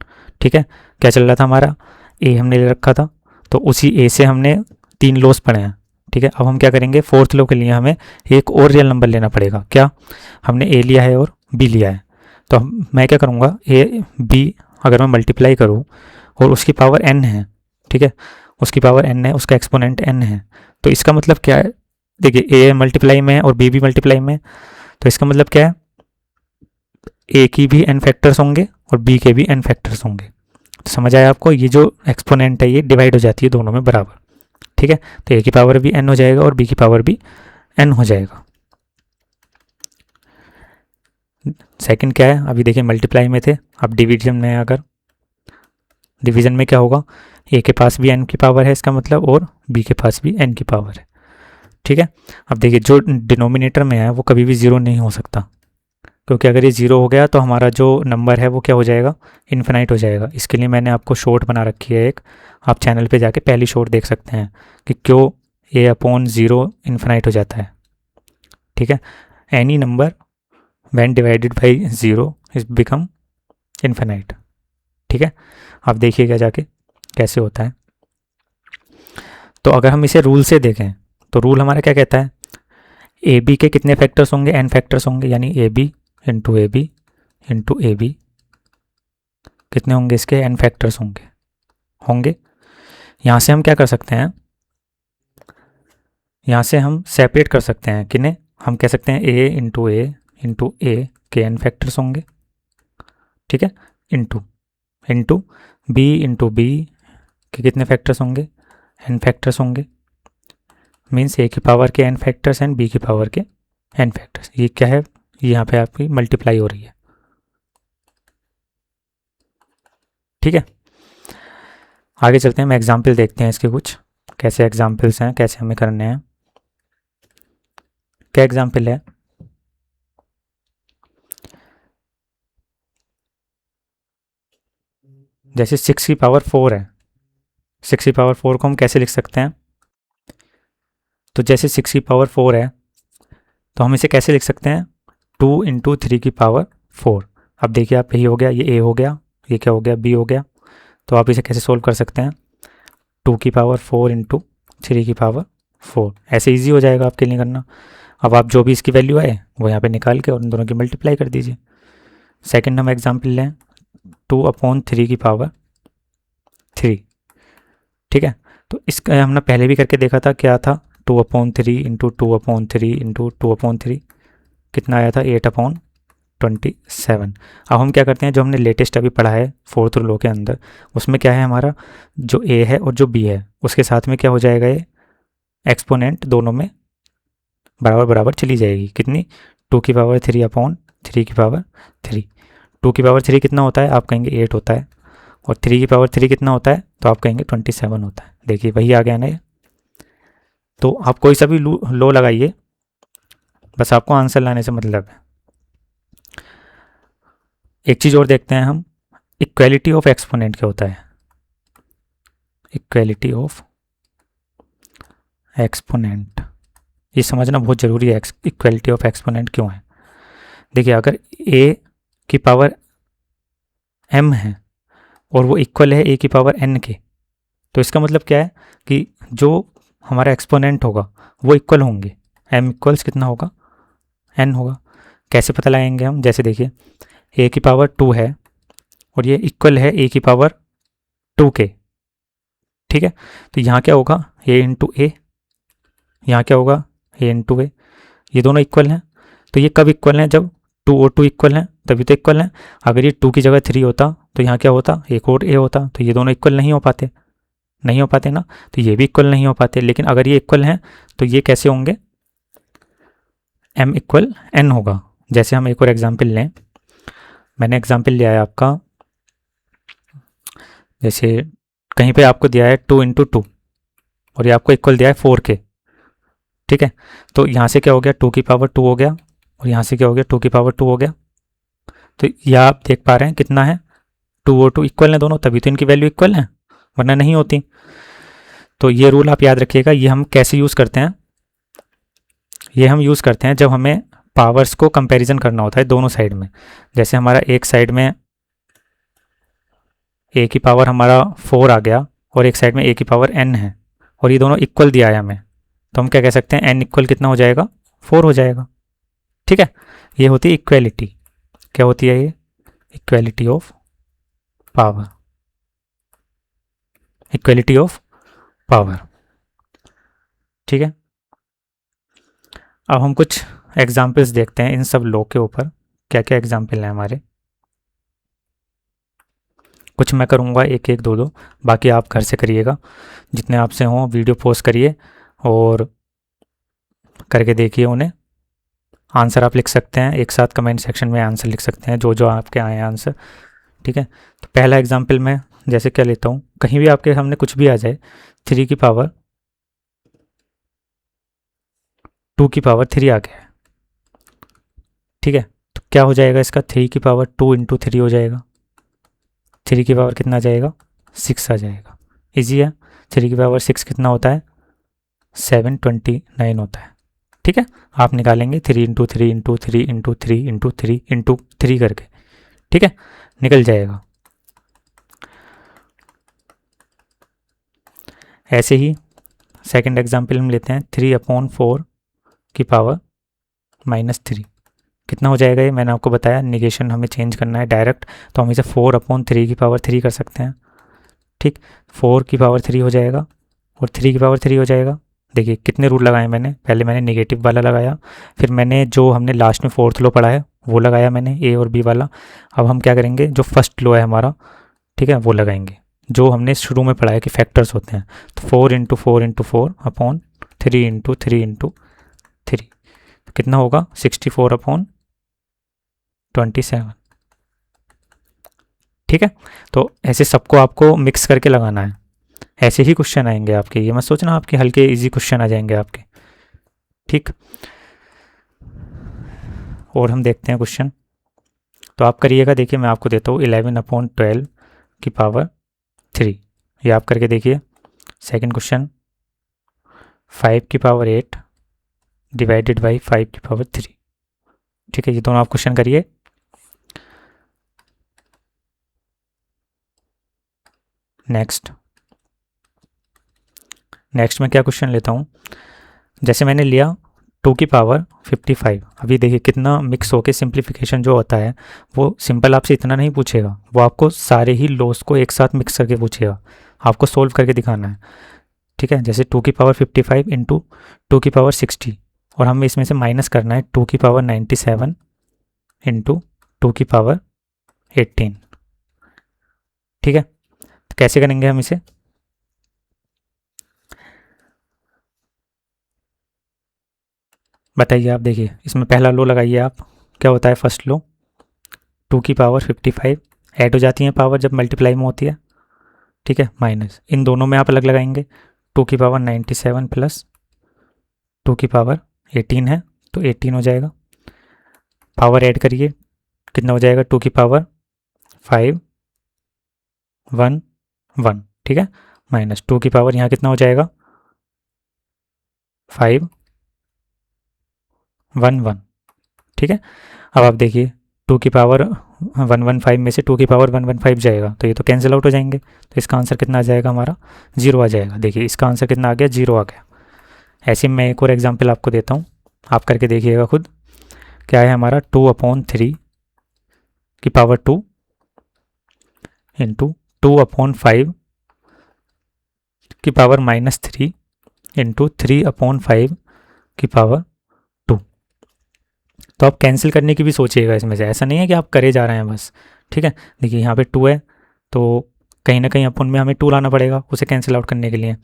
ठीक है, क्या चल रहा था हमारा, ए हमने ले रखा था, तो उसी ए से हमने 3 लोस पढ़े हैं। ठीक है, अब हम क्या करेंगे, फोर्थ लो के लिए हमें एक और रियल नंबर लेना पड़ेगा। क्या, हमने ए लिया है और बी लिया है, तो मैं क्या करूँगा, ए बी अगर मैं मल्टीप्लाई करूँ और उसकी पावर n है, ठीक है, उसकी पावर n है, उसका एक्सपोनेंट n है, तो इसका मतलब क्या है, देखिए ए मल्टीप्लाई में है और बी भी मल्टीप्लाई में है, तो इसका मतलब क्या है, ए की भी n फैक्टर्स होंगे और बी के भी n फैक्टर्स होंगे। तो समझ आया आपको, ये जो एक्सपोनेंट है ये डिवाइड हो जाती है दोनों में बराबर। ठीक है, तो ए की पावर भी n हो जाएगा और बी की पावर भी n हो जाएगा। सेकंड क्या है, अभी देखिए मल्टीप्लाई में थे, अब डिवीजन में, अगर डिवीजन में क्या होगा, ए के पास भी n की पावर है इसका मतलब, और बी के पास भी n की पावर है। ठीक है, अब देखिए जो डिनोमिनेटर में है वो कभी भी ज़ीरो नहीं हो सकता, क्योंकि अगर ये ज़ीरो हो गया तो हमारा जो नंबर है वो क्या हो जाएगा, इन्फिनाइट हो जाएगा। इसके लिए मैंने आपको शॉर्ट बना रखी है एक, आप चैनल पे जाके पहली शॉर्ट देख सकते हैं कि क्यों a/0 इन्फिनाइट हो जाता है। ठीक है, any number when divided by 0 is become infinite. ठीक है, आप देखिएगा जाके कैसे होता है। तो अगर हम इसे रूल से देखें तो रूल हमारा क्या कहता है, ए बी के कितने फैक्टर्स होंगे, n फैक्टर्स होंगे, यानी a b into a b into a b कितने होंगे, इसके n फैक्टर्स होंगे। यहाँ से हम क्या कर सकते हैं, यहाँ से हम सेपरेट कर सकते हैं, किन्हें, हम कह सकते हैं a इंटू ए के n फैक्टर्स होंगे। ठीक है, इंटू बी के कितने फैक्टर्स होंगे, n फैक्टर्स होंगे। मीन्स ए की पावर के n फैक्टर्स एंड बी की पावर के n फैक्टर्स। ये क्या है, यहाँ पे आपकी मल्टीप्लाई हो रही है। ठीक है, आगे चलते हैं, हम एग्जाम्पल देखते हैं इसके कुछ, कैसे एग्जाम्पल्स हैं, कैसे हमें करने हैं। क्या एग्जाम्पल है, जैसे 6 की पावर 4 है, 6 की पावर 4 को हम कैसे लिख सकते हैं, तो जैसे 6 की पावर 4 है तो हम इसे कैसे लिख सकते हैं, 2 इंटू 3 की पावर 4। अब देखिए आप, यही हो गया, ये ए हो गया, ये क्या हो गया, बी हो गया, तो आप इसे कैसे सोल्व कर सकते हैं, 2 की पावर 4 इंटू 3 की पावर 4, ऐसे इजी हो जाएगा आपके लिए करना। अब आप जो भी इसकी वैल्यू आए वो यहाँ पे निकाल के और उन दोनों की मल्टीप्लाई कर दीजिए। सेकंड हम एग्जाम्पल लें, 2/3 की पावर 3। ठीक है, तो इसका हमने पहले भी करके देखा था, क्या था, 2/3 इंटू 2/3 इंटू 2/3 कितना आया था, 8/27। अब हम क्या करते हैं, जो हमने लेटेस्ट अभी पढ़ा है फोर्थ लो के अंदर, उसमें क्या है, हमारा जो ए है और जो बी है उसके साथ में क्या हो जाएगा, ये एक्सपोनेंट दोनों में बराबर बराबर चली जाएगी। कितनी, 2 की पावर 3/3 की पावर 3। 2 की पावर 3 कितना होता है, आप कहेंगे 8 होता है, और 3 की पावर 3 कितना होता है, तो आप कहेंगे 27 होता है। देखिए वही आ गया ना ये। तो आप कोई सा भी लो लगाइए, बस आपको आंसर लाने से मतलब है। एक चीज़ और देखते हैं हम, इक्वेलिटी ऑफ एक्सपोनेंट क्या होता है। इक्वेलिटी ऑफ एक्सपोनेंट, ये समझना बहुत ज़रूरी है, इक्वेलिटी ऑफ एक्सपोनेंट क्यों है। देखिए, अगर a की पावर m है और वो इक्वल है a की पावर n के, तो इसका मतलब क्या है कि जो हमारा एक्सपोनेंट होगा वो इक्वल होंगे। m इक्वल्स कितना होगा, n होगा। कैसे पता लगाएंगे हम, जैसे देखिए a की पावर 2 है और ये इक्वल है a की पावर 2 के, ठीक है। तो यहाँ क्या होगा, a इंटू ए, यहाँ क्या होगा a इंटू ए, ये दोनों इक्वल हैं। तो ये कब इक्वल हैं, जब 2 और 2 इक्वल हैं तभी तो इक्वल हैं। अगर ये 2 की जगह 3 होता तो यहाँ क्या होता, एक और a होता, तो ये दोनों इक्वल नहीं हो पाते, नहीं हो पाते ना, तो ये भी इक्वल नहीं हो पाते। लेकिन अगर ये इक्वल हैं तो ये कैसे होंगे, m इक्वल n होगा। जैसे हम एक और एग्जाम्पल लें, मैंने एग्जाम्पल लिया है आपका, जैसे कहीं पे आपको दिया है 2 इंटू 2 और ये आपको इक्वल दिया है 4 के, ठीक है। तो यहाँ से क्या हो गया, 2 की पावर 2 हो गया और यहाँ से क्या हो गया, 2 की पावर 2 हो गया। तो यह आप देख पा रहे हैं कितना है, 2 और 2 इक्वल हैं दोनों, तभी तो इनकी वैल्यू इक्वल है, वरना नहीं होती। तो ये रूल आप याद रखिएगा। ये हम कैसे यूज़ करते हैं, ये हम यूज़ करते हैं जब हमें पावर्स को कंपैरिजन करना होता है दोनों साइड में। जैसे हमारा एक साइड में a की पावर हमारा 4 आ गया और एक साइड में a की पावर n है और ये दोनों इक्वल दिया है हमें, तो हम क्या कह सकते हैं, n इक्वल कितना हो जाएगा, 4 हो जाएगा, ठीक है। ये होती है इक्वेलिटी। क्या होती है ये, equality of power, equality of power, ठीक है। अब हम कुछ एग्जाम्पल्स देखते हैं इन सब लॉ के ऊपर, क्या क्या एग्जाम्पल हैं हमारे। कुछ मैं करूँगा एक एक दो दो, बाकी आप घर से करिएगा, जितने आपसे हों वीडियो पोस्ट करिए और करके देखिए उन्हें। आंसर आप लिख सकते हैं, एक साथ कमेंट सेक्शन में आंसर लिख सकते हैं जो जो आपके आए आंसर, ठीक है। तो पहला एग्जाम्पल मैं जैसे क्या लेता हूँ, कहीं भी आपके सामने कुछ भी आ जाए, 3 की पावर 2 की पावर 3 आ गया है, ठीक है। तो क्या हो जाएगा इसका, 3 की पावर 2 इंटू 3 हो जाएगा, 3 की पावर कितना आ जाएगा, 6 आ जाएगा। इजी है। 3 की पावर 6 कितना होता है, 729 होता है, ठीक है। आप निकालेंगे 3 into 3 into 3 into 3 into 3 into 3 करके, ठीक है, निकल जाएगा। ऐसे ही सेकंड एग्जाम्पल हम लेते हैं, 3/4 की पावर -3 कितना हो जाएगा। ये मैंने आपको बताया, निगेशन हमें चेंज करना है डायरेक्ट, तो हम इसे 4/3 की पावर 3 कर सकते हैं, ठीक। 4 की पावर 3 हो जाएगा और 3 की पावर 3 हो जाएगा। देखिए कितने रूल लगाए मैंने, पहले मैंने नेगेटिव वाला लगाया, फिर मैंने जो हमने लास्ट में फोर्थ लो पढ़ा है वो लगाया मैंने, ए और बी वाला। अब हम क्या करेंगे, जो फर्स्ट लो है हमारा, ठीक है, वो लगाएंगे जो हमने शुरू में पढ़ा है कि फैक्टर्स होते हैं। तो 4 इंटू 4 इंटू 4/3 इंटू 3 इंटू 3 कितना होगा, 64/27, ठीक है। तो ऐसे सबको आपको मिक्स करके लगाना है, ऐसे ही क्वेश्चन आएंगे आपके, ये मत सोचना आपके हल्के इजी क्वेश्चन आ जाएंगे आपके, ठीक। और हम देखते हैं क्वेश्चन, तो आप करिएगा। देखिए मैं आपको देता हूँ 11/12 की पावर 3, ये आप करके देखिए। सेकंड क्वेश्चन, 5 की पावर 8 डिवाइडेड बाई 5 की पावर 3, ठीक है। ये दोनों आप क्वेश्चन करिए। नेक्स्ट में क्या क्वेश्चन लेता हूँ, जैसे मैंने लिया 2 की पावर 55। अभी देखिए कितना मिक्स होके सिंप्लीफिकेशन जो होता है वो सिंपल आपसे इतना नहीं पूछेगा, वो आपको सारे ही लॉस को एक साथ मिक्स करके पूछेगा, आपको सोल्व करके दिखाना है, ठीक है। जैसे 2 की पावर 55 इंटू 2 की पावर 60 और हमें इसमें से माइनस करना है 2 की पावर 97 इंटू 2 की पावर 18, ठीक है। तो कैसे करेंगे हम इसे, बताइए आप। देखिए इसमें पहला लो लगाइए आप, क्या होता है फर्स्ट लो, 2 की पावर 55 ऐड हो जाती है पावर जब मल्टीप्लाई में होती है, ठीक है, माइनस इन दोनों में आप अलग लगाएंगे, 2 की पावर 97 प्लस 2 की पावर 18 है, तो 18 हो जाएगा। पावर ऐड करिए, कितना हो जाएगा, 2 की पावर 5 1 1, ठीक है, माइनस 2 की पावर यहाँ कितना हो जाएगा 5 1 1, ठीक है। अब आप देखिए 2 की पावर 115 में से 2 की पावर 115 जाएगा तो ये तो कैंसिल आउट हो जाएंगे, तो इसका आंसर कितना आ जाएगा हमारा 0 आ जाएगा। देखिए इसका आंसर कितना आ गया 0 आ गया। ऐसे मैं एक और एग्जांपल आपको देता हूँ, आप करके देखिएगा खुद। क्या है हमारा 2/3 की पावर 2 इंटू 2/5 की पावर -3 इंटू 3/5 की पावर 2। तो आप कैंसिल करने की भी सोचिएगा इसमें से, ऐसा नहीं है कि आप करे जा रहे हैं बस, ठीक है। देखिए यहाँ पे 2 है तो कहीं ना कहीं अपन में हमें 2 लाना पड़ेगा उसे कैंसिल आउट करने के लिए।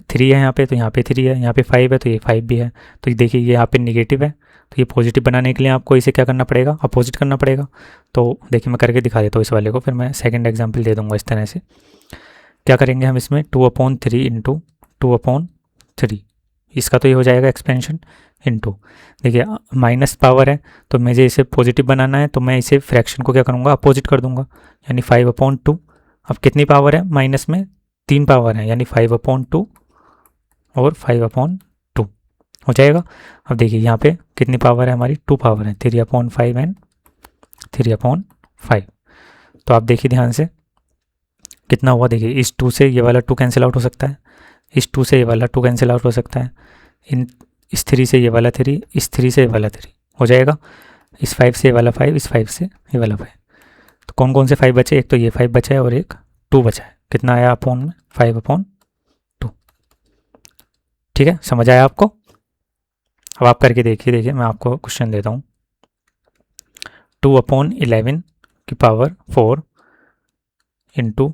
3 है यहाँ पे तो यहाँ पे 3 है, यहाँ पे 5 है तो ये 5 भी है। तो देखिए ये यहाँ पे निगेटिव है तो ये पॉजिटिव बनाने के लिए आपको इसे क्या करना पड़ेगा, अपोजिट करना पड़ेगा। तो देखिए मैं करके दिखा देता हूँ इस वाले को, फिर मैं सेकंड एग्जांपल दे दूंगा इस तरह से। क्या करेंगे हम इसमें 2/3 इंटू 2/3, इसका तो ये हो जाएगा एक्सपेंशन इंटू, देखिए माइनस पावर है तो मुझे इसे पॉजिटिव बनाना है तो मैं इसे फ्रैक्शन को क्या करूँगा, अपोजिट कर दूंगा, यानी 5/2। अब कितनी पावर है माइनस में, 3 पावर है, यानी 5/2 और 5/2 हो जाएगा। अब देखिए यहाँ पे कितनी पावर है हमारी, 2 पावर है, 3/5 एंड 3/5। तो आप देखिए ध्यान से कितना हुआ, देखिए इस 2 से ये वाला 2 कैंसिल आउट हो सकता है, इस 2 से ये वाला 2 कैंसिल आउट हो सकता है, इस 3 से ये वाला 3, इस 3 से ये वाला 3 हो जाएगा, इस 5 से ये वाला 5, इस 5 से ये वाला 5। तो कौन कौन से 5 बचे, एक तो ये 5 बचा है और एक 2 बचा है, कितना आया अपॉन में 5/2। ठीक है, समझ आया आपको। अब आप करके देखिए, देखिए मैं आपको क्वेश्चन देता हूँ। 2/11 की पावर 4 इंटू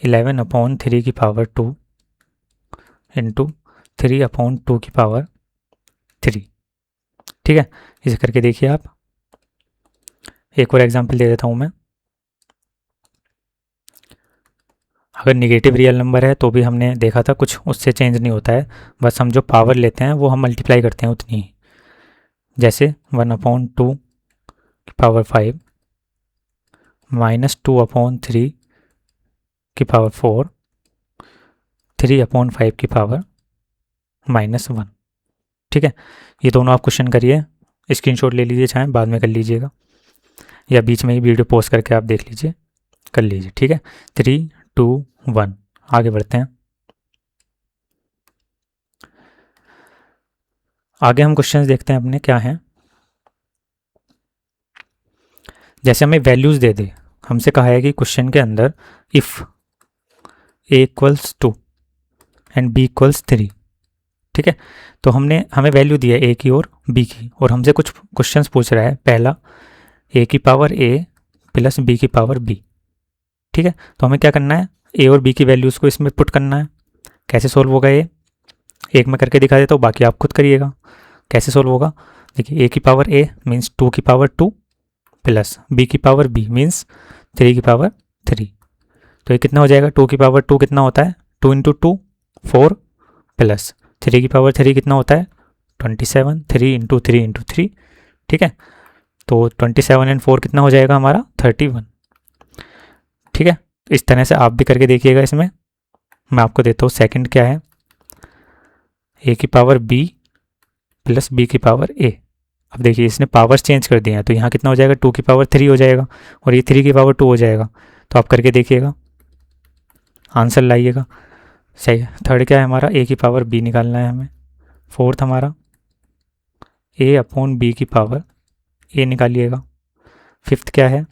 11/3 की पावर 2 इंटू 3/2 की पावर 3, ठीक है। इसे करके देखिए आप। एक और एग्जांपल दे देता हूँ मैं। अगर निगेटिव रियल नंबर है तो भी हमने देखा था कुछ उससे चेंज नहीं होता है, बस हम जो पावर लेते हैं वो हम मल्टीप्लाई करते हैं उतनी ही। जैसे 1/2 की पावर 5 -2/3 की पावर 4 3/5 की पावर -1, ठीक है। ये दोनों आप क्वेश्चन करिए, स्क्रीनशॉट ले लीजिए, चाहे बाद में कर लीजिएगा या बीच में ही वीडियो पॉज करके आप देख लीजिए, कर लीजिए, ठीक है। 3 2 1 आगे बढ़ते हैं। आगे हम क्वेश्चंस देखते हैं अपने क्या हैं। जैसे हमें वैल्यूज़ दे दे, हमसे कहा है कि क्वेश्चन के अंदर if a equals 2 and b equals 3, ठीक है। तो हमें वैल्यू दी है a की और b की, और हमसे कुछ क्वेश्चंस पूछ रहा है। पहला a की पावर a प्लस b की पावर b, ठीक है। तो हमें क्या करना है, a और b की वैल्यूज़ को इसमें पुट करना है। कैसे सोल्व होगा ये, एक मैं करके दिखा देता हूँ, बाकी आप खुद करिएगा कैसे सोल्व होगा। देखिए a की पावर a मीन्स 2 की पावर 2 प्लस b की पावर b मीन्स 3 की पावर 3। तो ये कितना हो जाएगा, 2 की पावर 2 कितना होता है, 2 इंटू 2 4 प्लस 3 की पावर 3 कितना होता है 27, 3 इंटू 3 इंटू 3, ठीक है। तो 27 एंड 4 कितना हो जाएगा हमारा 31, ठीक है। इस तरह से आप भी करके देखिएगा। इसमें मैं आपको देता हूँ सेकंड क्या है, a की पावर b प्लस b की पावर a। अब देखिए इसने पावर्स चेंज कर दिए हैं तो यहाँ कितना हो जाएगा, 2 की पावर 3 हो जाएगा और ये 3 की पावर 2 हो जाएगा। तो आप करके देखिएगा, आंसर लाइएगा। सही। थर्ड क्या है हमारा, a की पावर b निकालना है हमें। फोर्थ हमारा a/b की पावर a निकालिएगा। फिफ्थ क्या है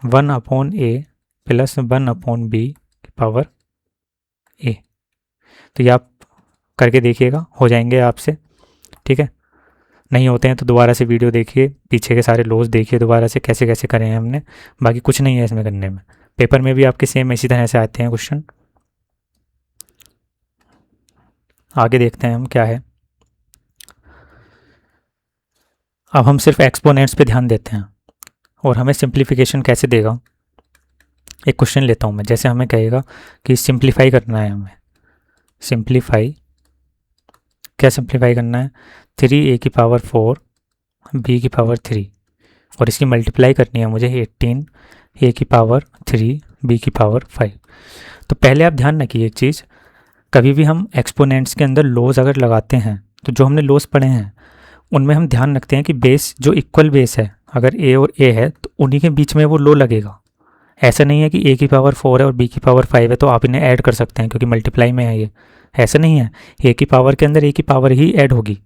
1/a प्लस 1/b की पावर a। तो ये आप करके देखिएगा, हो जाएंगे आपसे, ठीक है। नहीं होते हैं तो दोबारा से वीडियो देखिए, पीछे के सारे लॉज देखिए दोबारा से कैसे कैसे करे हैं हमने। बाकी कुछ नहीं है इसमें करने में, पेपर में भी आपके सेम इसी तरह से आते हैं क्वेश्चन। आगे देखते हैं हम क्या है। अब हम सिर्फ एक्सपोनेंट्स पे ध्यान देते हैं और हमें सिंप्लीफिकेशन कैसे देगा। एक क्वेश्चन लेता हूँ मैं, जैसे हमें कहेगा कि सिंप्लीफाई करना है हमें। सिंप्लीफाई, क्या सिंप्लीफाई करना है, 3a⁴ b⁴, और इसकी मल्टीप्लाई करनी है मुझे 18a⁴ b⁴. तो पहले आप ध्यान रखिए एक चीज़, कभी भी हम एक्सपोनेंट्स के अंदर लॉज अगर लगाते हैं तो जो हमने लॉज पढ़े हैं उनमें हम ध्यान रखते हैं कि बेस जो इक्वल बेस है, अगर a और a है तो उन्हीं के बीच में वो लो लगेगा. ऐसा नहीं है कि a⁴ है और b⁴ है तो आप इन्हें ऐड कर सकते हैं क्योंकि मल्टीप्लाई में है ये. ऐसा नहीं है. a⁴ के अंदर a⁴ ही ऐड होगी,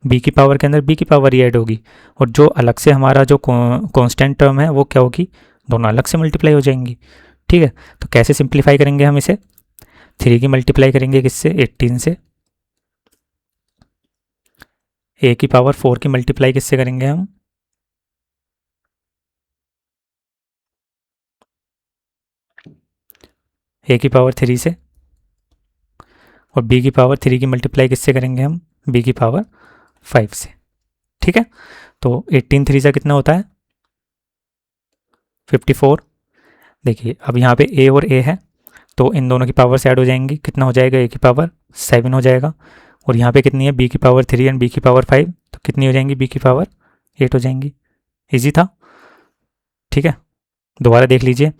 b⁴ के अंदर b⁴ ही ऐड होगी, और जो अलग से हमारा जो कांस्टेंट टर्म है वो क्या होगी, दोनों अलग से मल्टीप्लाई हो जाएंगी. ठीक है, तो कैसे सिंप्लीफाई करेंगे हम इसे, 3 की मल्टीप्लाई करेंगे किससे, 18 से. a⁴ की मल्टीप्लाई किससे करेंगे हम, a⁴ से, और b⁴ की मल्टीप्लाई किससे करेंगे हम, b⁵ से. ठीक है, तो 18 3 से कितना होता है, 54. देखिए अब यहाँ पे a और a है तो इन दोनों की पावर से ऐड हो जाएंगी, कितना हो जाएगा, a⁴ 7 हो जाएगा, और यहाँ पे कितनी है, b⁵ एंड b⁵, तो कितनी हो जाएंगी, b⁵ 8 हो जाएंगी. इजी था. ठीक है, दोबारा देख लीजिए.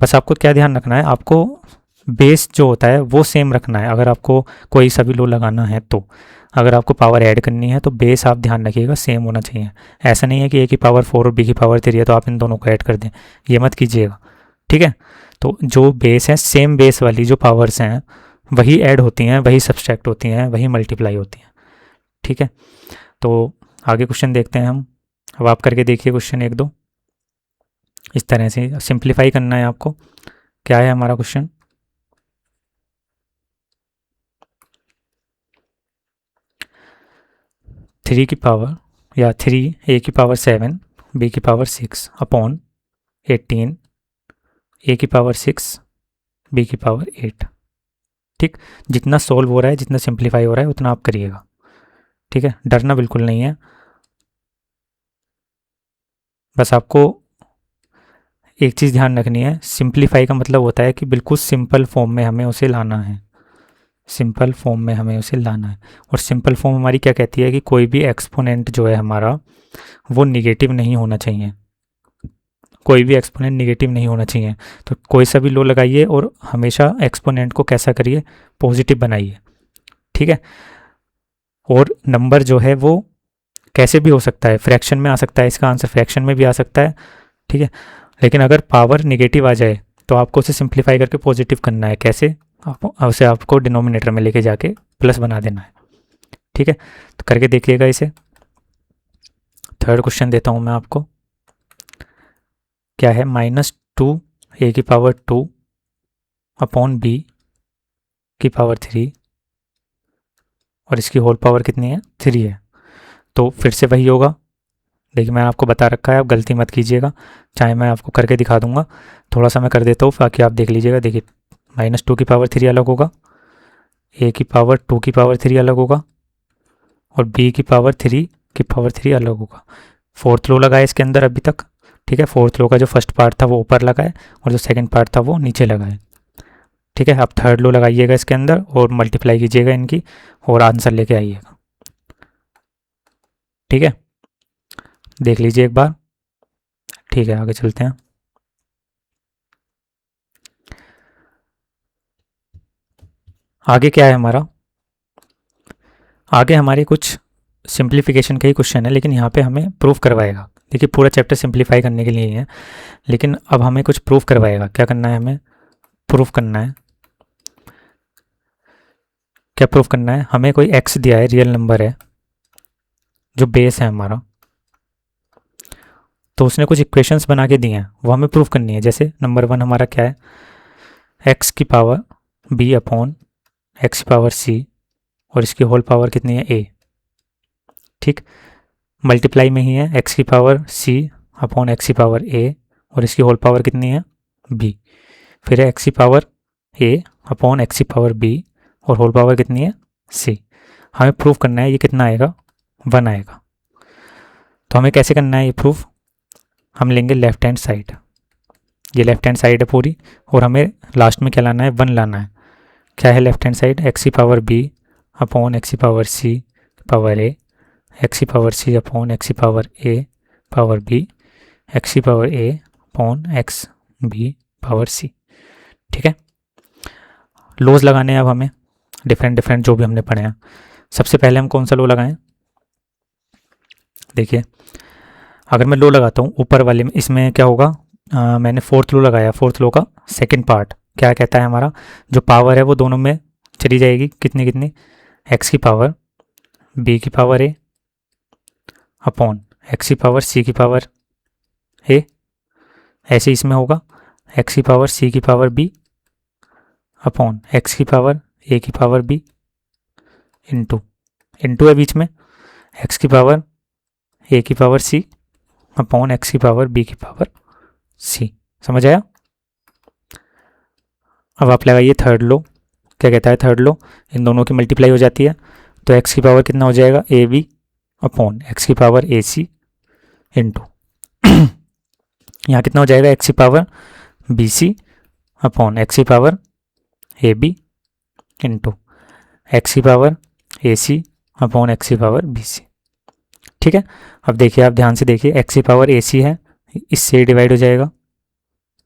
बस आपको क्या ध्यान रखना है, आपको बेस जो होता है वो सेम रखना है. अगर आपको कोई सभी लो लगाना है तो अगर आपको पावर ऐड करनी है तो बेस आप ध्यान रखिएगा सेम होना चाहिए. ऐसा नहीं है कि a⁴ और b⁵ है तो आप इन दोनों को ऐड कर दें, ये मत कीजिएगा. ठीक है, तो जो बेस है, सेम बेस वाली जो पावर्स हैं वही ऐड होती हैं, वही सब्सट्रैक्ट होती हैं, वही मल्टीप्लाई होती हैं. ठीक है, तो आगे क्वेश्चन देखते हैं हम. अब आप करके देखिए क्वेश्चन 1 2. इस तरह से सिंप्लीफाई करना है आपको. क्या है हमारा क्वेश्चन, 3 की पावर या 3 a⁴ b⁴ upon 18 a⁴ b⁴. ठीक, जितना सोल्व हो रहा है, जितना सिंप्लीफाई हो रहा है उतना आप करिएगा. ठीक है, डरना बिल्कुल नहीं है. बस आपको एक चीज़ ध्यान रखनी है, सिंप्लीफाई का मतलब होता है कि बिल्कुल सिंपल फॉर्म में हमें उसे लाना है, सिंपल फॉर्म में हमें उसे लाना है. और सिंपल फॉर्म हमारी क्या कहती है कि कोई भी एक्सपोनेंट जो है हमारा वो निगेटिव नहीं होना चाहिए, कोई भी एक्सपोनेंट निगेटिव नहीं होना चाहिए. तो कोई सा भी लो लगाइए और हमेशा एक्सपोनेंट को कैसा करिए, पॉजिटिव बनाइए. ठीक है, और नंबर जो है वो कैसे भी हो सकता है, फ्रैक्शन में आ सकता है, इसका आंसर फ्रैक्शन में भी आ सकता है. ठीक है, लेकिन अगर पावर निगेटिव आ जाए तो आपको उसे सिंप्लीफाई करके पॉजिटिव करना है. कैसे, उसे आपको डिनोमिनेटर में लेके जाके प्लस बना देना है. ठीक है, तो करके देखिएगा इसे. थर्ड क्वेश्चन देता हूँ मैं आपको. क्या है, -2 a⁴ अपॉन b⁵, और इसकी होल पावर कितनी है, 3 है. तो फिर से वही होगा. देखिए मैंने आपको बता रखा है, आप गलती मत कीजिएगा, चाहे मैं आपको करके दिखा दूंगा. थोड़ा सा मैं कर देता हूँ ताकि आप देख लीजिएगा. देखिए -2⁴ अलग होगा, a⁴ अलग होगा, और b⁴ अलग होगा. फोर्थ लो लगा है इसके अंदर अभी तक. ठीक है, फोर्थ लो का जो फर्स्ट पार्ट था वो ऊपर लगा है और जो सेकंड पार्ट था वो नीचे लगा है. ठीक है, अब थर्ड लो लगाइएगा इसके अंदर और मल्टीप्लाई कीजिएगा इनकी और आंसर लेके आइएगा. ठीक है, देख लीजिए एक बार. ठीक है, आगे चलते हैं. आगे क्या है हमारा, आगे हमारे कुछ सिंप्लीफिकेशन के ही क्वेश्चन है, लेकिन यहाँ पे हमें प्रूफ करवाएगा. देखिए पूरा चैप्टर सिंप्लीफाई करने के लिए ही है, लेकिन अब हमें कुछ प्रूफ करवाएगा. क्या करना है, हमें प्रूफ करना है. क्या प्रूफ करना है, हमें कोई x दिया है, रियल नंबर है जो बेस है हमारा, तो उसने कुछ इक्वेशंस बना के दिए हैं, वो हमें प्रूफ करनी है. जैसे नंबर 1 हमारा क्या है, x⁴ b अपॉन x⁴c, और इसकी होल पावर कितनी है, a. ठीक, मल्टीप्लाई में ही है, x⁴c अपॉन x⁴a, और इसकी होल पावर कितनी है, b. फिर है x⁴a अपॉन x⁴b, और होल पावर कितनी है, c. हमें प्रूफ करना है ये कितना आएगा, 1 आएगा. तो हमें कैसे करना है ये प्रूफ, हम लेंगे लेफ्ट हैंड साइड. ये लेफ्ट हैंड साइड है पूरी, और हमें लास्ट में क्या लाना है, 1 लाना है. क्या है left hand side, x⁴b upon x⁴c⁴a x की पावर सी अपॉन एक्स की पावर ए पावर बी, एक्स की power a upon x B power सी। ठीक है, लॉज लगाने हैं अब हमें डिफरेंट डिफरेंट जो भी हमने पढ़े हैं। सबसे पहले हम कौन सा लॉ लगाएं? देखिए, अगर मैं लॉ लगाता हूँ ऊपर वाले में, इसमें क्या होगा, मैंने फोर्थ लॉ लगाया। फोर्थ लॉ का सेकंड पार्ट क्या कहता है, हमारा जो पावर है वो दोनों में चली जाएगी, कितनी कितनी, एक्स की पावर बी की पावर ए अपॉन एक्स की पावर सी की पावर ए। ऐसे इसमें होगा एक्स की पावर सी की पावर बी अपॉन एक्स की पावर ए की पावर बी इंटू इंटू है बीच में एक्स की पावर ए की पावर सी अपॉन एक्स की पावर बी की पावर सी। समझ आया? अब आप लगाइए थर्ड लो, क्या कहता है थर्ड लो, इन दोनों की मल्टीप्लाई हो जाती है तो एक्स की पावर कितना हो जाएगा, ए बी अपॉन एक्स की पावर ए सी इंटू यहाँ कितना हो जाएगा, एक्स की power b c upon x की power a b into x की power a c upon x की पावर बी सी। ठीक है, अब देखिए, आप ध्यान से देखिए, एक्स की पावर ए सी है, इससे डिवाइड हो जाएगा।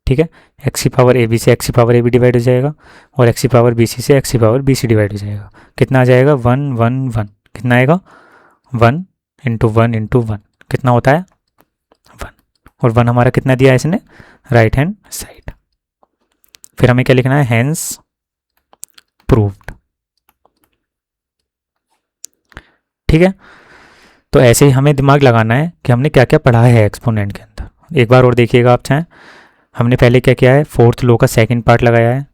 ठीक है, एक्स की पावर ए बी से एक्स की पावर ए बी डिवाइड हो जाएगा और एक्स की पावर बी सी से एक्स की पावर बी सी डिवाइड हो जाएगा। कितना आ जाएगा, 1 1 1। कितना आएगा, 1 इंटू 1 इंटू 1 कितना होता है 1। और 1 हमारा कितना दिया है इसने, राइट हैंड साइड। फिर हमें क्या लिखना है, हैंस प्रूव्ड। ठीक है, तो ऐसे ही हमें दिमाग लगाना है कि हमने क्या क्या पढ़ा है एक्सपोनेंट के अंदर। एक बार और देखिएगा आप चाहें, हमने पहले क्या किया है, फोर्थ लॉ का सेकंड पार्ट लगाया है,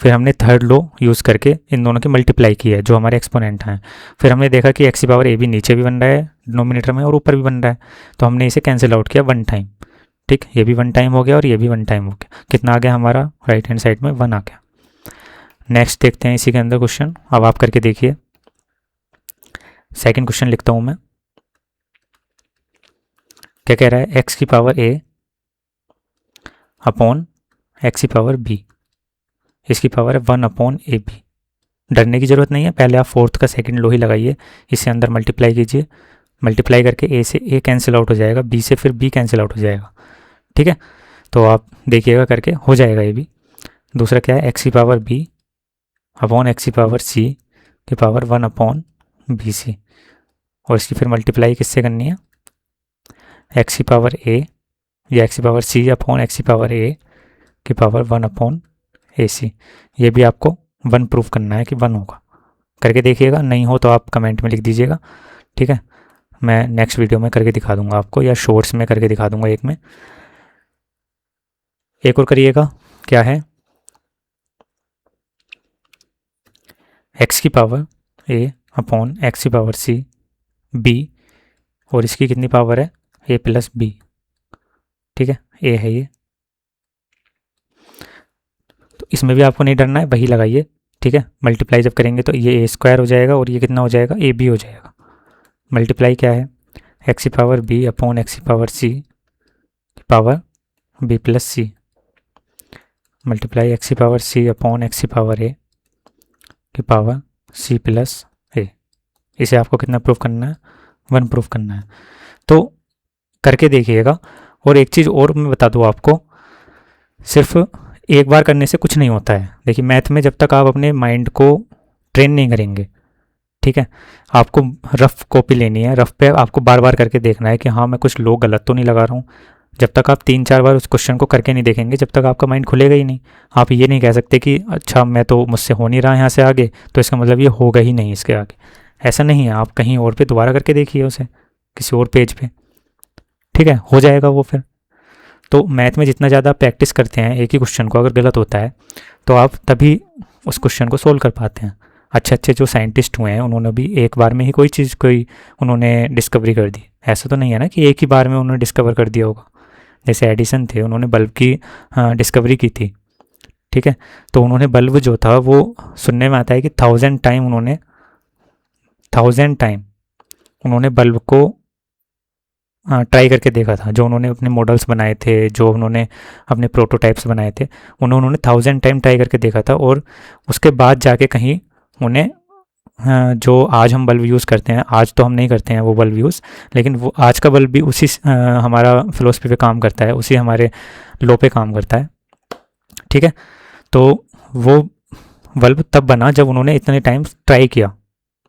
फिर हमने थर्ड लॉ यूज़ करके इन दोनों की मल्टीप्लाई की है जो हमारे एक्सपोनेंट हैं। फिर हमने देखा कि एक्स की पावर ए भी नीचे भी बन रहा है डिनोमिनेटर में और ऊपर भी बन रहा है, तो हमने इसे कैंसिल आउट किया 1 टाइम। ठीक, ये भी 1 टाइम हो गया और ये भी 1 टाइम हो गया। कितना आ गया हमारा, राइट हैंड साइड में 1 आ गया। नेक्स्ट देखते हैं इसी के अंदर क्वेश्चन, अब आप करके देखिए। सेकेंड क्वेश्चन लिखता हूँ मैं, क्या कह रहा है, एक्स की पावर ए अपॉन एक्स की पावर बी, इसकी पावर है 1 अपॉन ए बी। डरने की ज़रूरत नहीं है, पहले आप फोर्थ का सेकंड लो ही लगाइए, इससे अंदर मल्टीप्लाई कीजिए, मल्टीप्लाई करके ए से ए कैंसिल आउट हो जाएगा, बी से फिर बी कैंसिल आउट हो जाएगा। ठीक है, तो आप देखिएगा करके हो जाएगा ये भी। दूसरा क्या है, एक्स की पावर बी अपॉन एक्स की पावर सी की पावर 1 अपॉन बी सी, और इसकी फिर मल्टीप्लाई किससे करनी है, एक्स की पावर ए या एक्स की पावर सी अपॉन एक्स की पावर ए की पावर 1 अपॉन ए सी। ये भी आपको 1 प्रूफ करना है कि 1 होगा, करके देखिएगा, नहीं हो तो आप कमेंट में लिख दीजिएगा। ठीक है, मैं नेक्स्ट वीडियो में करके दिखा दूंगा आपको, या शॉर्ट्स में करके दिखा दूंगा एक में। एक और करिएगा, क्या है, एक्स की पावर ए अपॉन एक्स की पावर सी बी, और इसकी कितनी पावर है, ए प्लस बी। ठीक है, ए है ये, तो इसमें भी आपको नहीं डरना है, वही लगाइए। ठीक है, मल्टीप्लाई जब करेंगे तो ये ए स्क्वायर हो जाएगा और ये कितना हो जाएगा, ए बी हो जाएगा। मल्टीप्लाई क्या है, एक्स की पावर बी अपॉन एक्स की पावर सी की पावर बी प्लस सी, मल्टीप्लाई एक्स की पावर सी अपॉन एक्स की पावर ए की पावर सी प्लस ए। इसे आपको कितना प्रूफ करना है, 1 प्रूफ करना है। तो करके देखिएगा। और एक चीज़ और मैं बता दूँ आपको, सिर्फ एक बार करने से कुछ नहीं होता है। देखिए, मैथ में जब तक आप अपने माइंड को ट्रेन नहीं करेंगे, ठीक है, आपको रफ कॉपी लेनी है, रफ पे आपको बार बार करके देखना है कि हाँ मैं कुछ लो गलत तो नहीं लगा रहा हूँ। जब तक आप 3-4 बार उस क्वेश्चन को करके नहीं देखेंगे, जब तक आपका माइंड खुलेगा ही नहीं। आप ये नहीं कह सकते कि अच्छा मैं तो, मुझसे हो नहीं रहा यहाँ से आगे, तो इसका मतलब ये होगा ही नहीं इसके आगे। ऐसा नहीं है, आप कहीं और पे दोबारा करके देखिए उसे, किसी और पेज पे। ठीक है, हो जाएगा वो फिर। तो मैथ में जितना ज़्यादा प्रैक्टिस करते हैं एक ही क्वेश्चन को, अगर गलत होता है तो आप तभी उस क्वेश्चन को सोल्व कर पाते हैं। अच्छे अच्छे जो साइंटिस्ट हुए हैं उन्होंने भी एक बार में ही कोई उन्होंने डिस्कवरी कर दी। ऐसा तो नहीं है ना कि एक ही बार में उन्होंने डिस्कवर कर दिया होगा। जैसे एडिसन थे, उन्होंने बल्ब की डिस्कवरी की थी। ठीक है, तो उन्होंने बल्ब जो था वो, सुनने में आता है कि 1000 टाइम उन्होंने बल्ब को ट्राई करके देखा था। जो उन्होंने अपने मॉडल्स बनाए थे, जो उन्होंने अपने प्रोटोटाइप्स बनाए थे, उन्होंने 1000 टाइम ट्राई करके देखा था, और उसके बाद जाके कहीं उन्हें जो आज हम बल्ब यूज़ करते हैं, आज तो हम नहीं करते हैं वो बल्ब यूज़, लेकिन वो आज का बल्ब भी उसी हमारा फिलोसफी पे काम करता है, उसी हमारे लॉ पे काम करता है। ठीक है, तो वो बल्ब तब बना जब उन्होंने इतने टाइम ट्राई किया,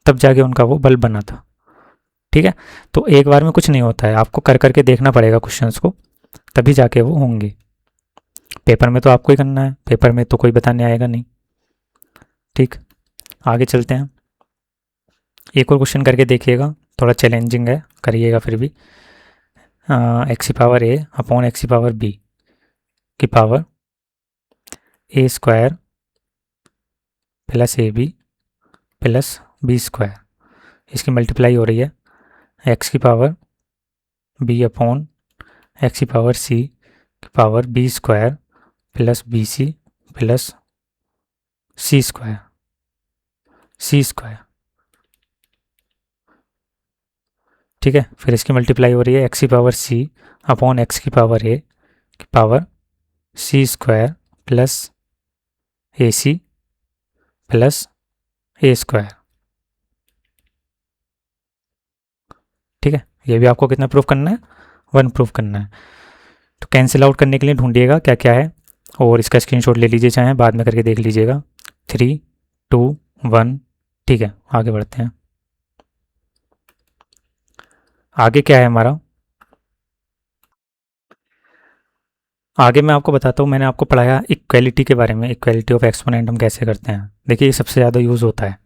तब जाके उनका वो बल्ब बना था। ठीक है, तो एक बार में कुछ नहीं होता है, आपको कर करके देखना पड़ेगा क्वेश्चंस को, तभी जाके वो होंगे। पेपर में तो आपको ही करना है, पेपर में तो कोई बताने आएगा नहीं। ठीक, आगे चलते हैं, एक और क्वेश्चन करके देखिएगा, थोड़ा चैलेंजिंग है, करिएगा फिर भी। एक्स की पावर ए अपॉन एक्स की पावर बी की power a square plus a b plus b square, इसकी मल्टीप्लाई हो रही है एक्स की पावर बी अपॉन एक्स की पावर सी की power b square plus b c plus c square, c square. ठीक है, फिर इसकी मल्टीप्लाई हो रही है एक्स की पावर सी अपॉन एक्स की पावर ए की पावर सी स्क्वायर प्लस ए सी प्लस ए स्क्वायर। ठीक है, ये भी आपको कितना प्रूफ करना है, 1 प्रूफ करना है। तो कैंसिल आउट करने के लिए ढूंढिएगा क्या क्या है, और इसका स्क्रीनशॉट ले लीजिए, चाहे बाद में करके देख लीजिएगा। 3 2 1। ठीक है, आगे बढ़ते हैं। आगे क्या है हमारा, आगे मैं आपको बताता हूँ, मैंने आपको पढ़ाया इक्वलिटी के बारे में, इक्वलिटी ऑफ एक्सपोनेंट हम कैसे करते हैं। देखिए, ये सबसे ज़्यादा यूज़ होता है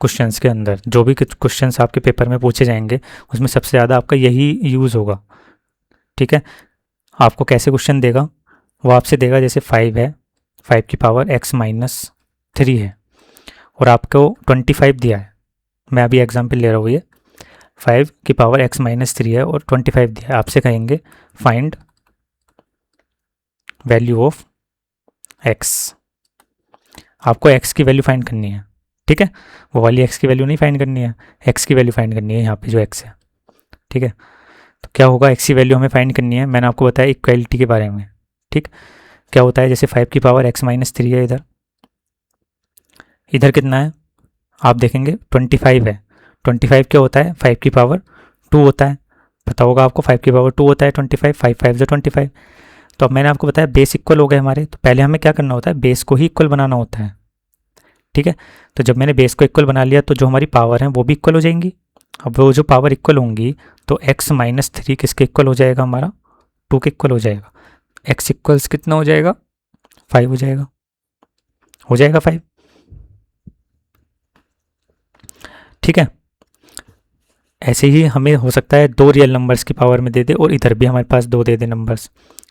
क्वेश्चंस के अंदर, जो भी क्वेश्चंस आपके पेपर में पूछे जाएंगे उसमें सबसे ज़्यादा आपका यही यूज़ होगा। ठीक है, आपको कैसे क्वेश्चन देगा, वो आपसे देगा जैसे 5 है, 5 की पावर x माइनस 3 है, और आपको 25 दिया है, मैं अभी एग्जाम्पल ले रहा हूँ, ये 5 की पावर x माइनस 3 है और 25 दिया है। आपसे कहेंगे फाइंड वैल्यू ऑफ x, आपको x की वैल्यू फाइंड करनी है। ठीक है, वो वाली x की वैल्यू नहीं फाइंड करनी है, x की वैल्यू फाइंड करनी है, यहाँ पे जो x है। ठीक है, तो क्या होगा, x की वैल्यू हमें फाइंड करनी है, मैंने आपको बताया इक्वलिटी के बारे में। ठीक, क्या होता है, जैसे 5 की पावर x माइनस 3 है, इधर इधर कितना है आप देखेंगे 25 है, 25 क्या होता है, 5 की पावर 2 होता है, पता होगा आपको 5 की पावर 2 होता है 25, 5 5 जो 25। तो अब मैंने आपको बताया बेस इक्वल हो गए हमारे, तो पहले हमें क्या करना होता है, बेस को ही इक्वल बनाना होता है। ठीक है, तो जब मैंने बेस को इक्वल बना लिया तो जो हमारी पावर है वो भी इक्वल हो जाएंगी। अब वो जो पावर इक्वल होंगी तो x माइनस 3 किसके इक्वल हो जाएगा, हमारा 2 के इक्वल हो जाएगा। x इक्वल्स कितना हो जाएगा, 5 हो जाएगा, हो जाएगा 5। ठीक है, ऐसे ही हमें हो सकता है 2 रियल नंबर्स की पावर में दे दे और इधर भी हमारे पास 2 दे दे नंबर्स,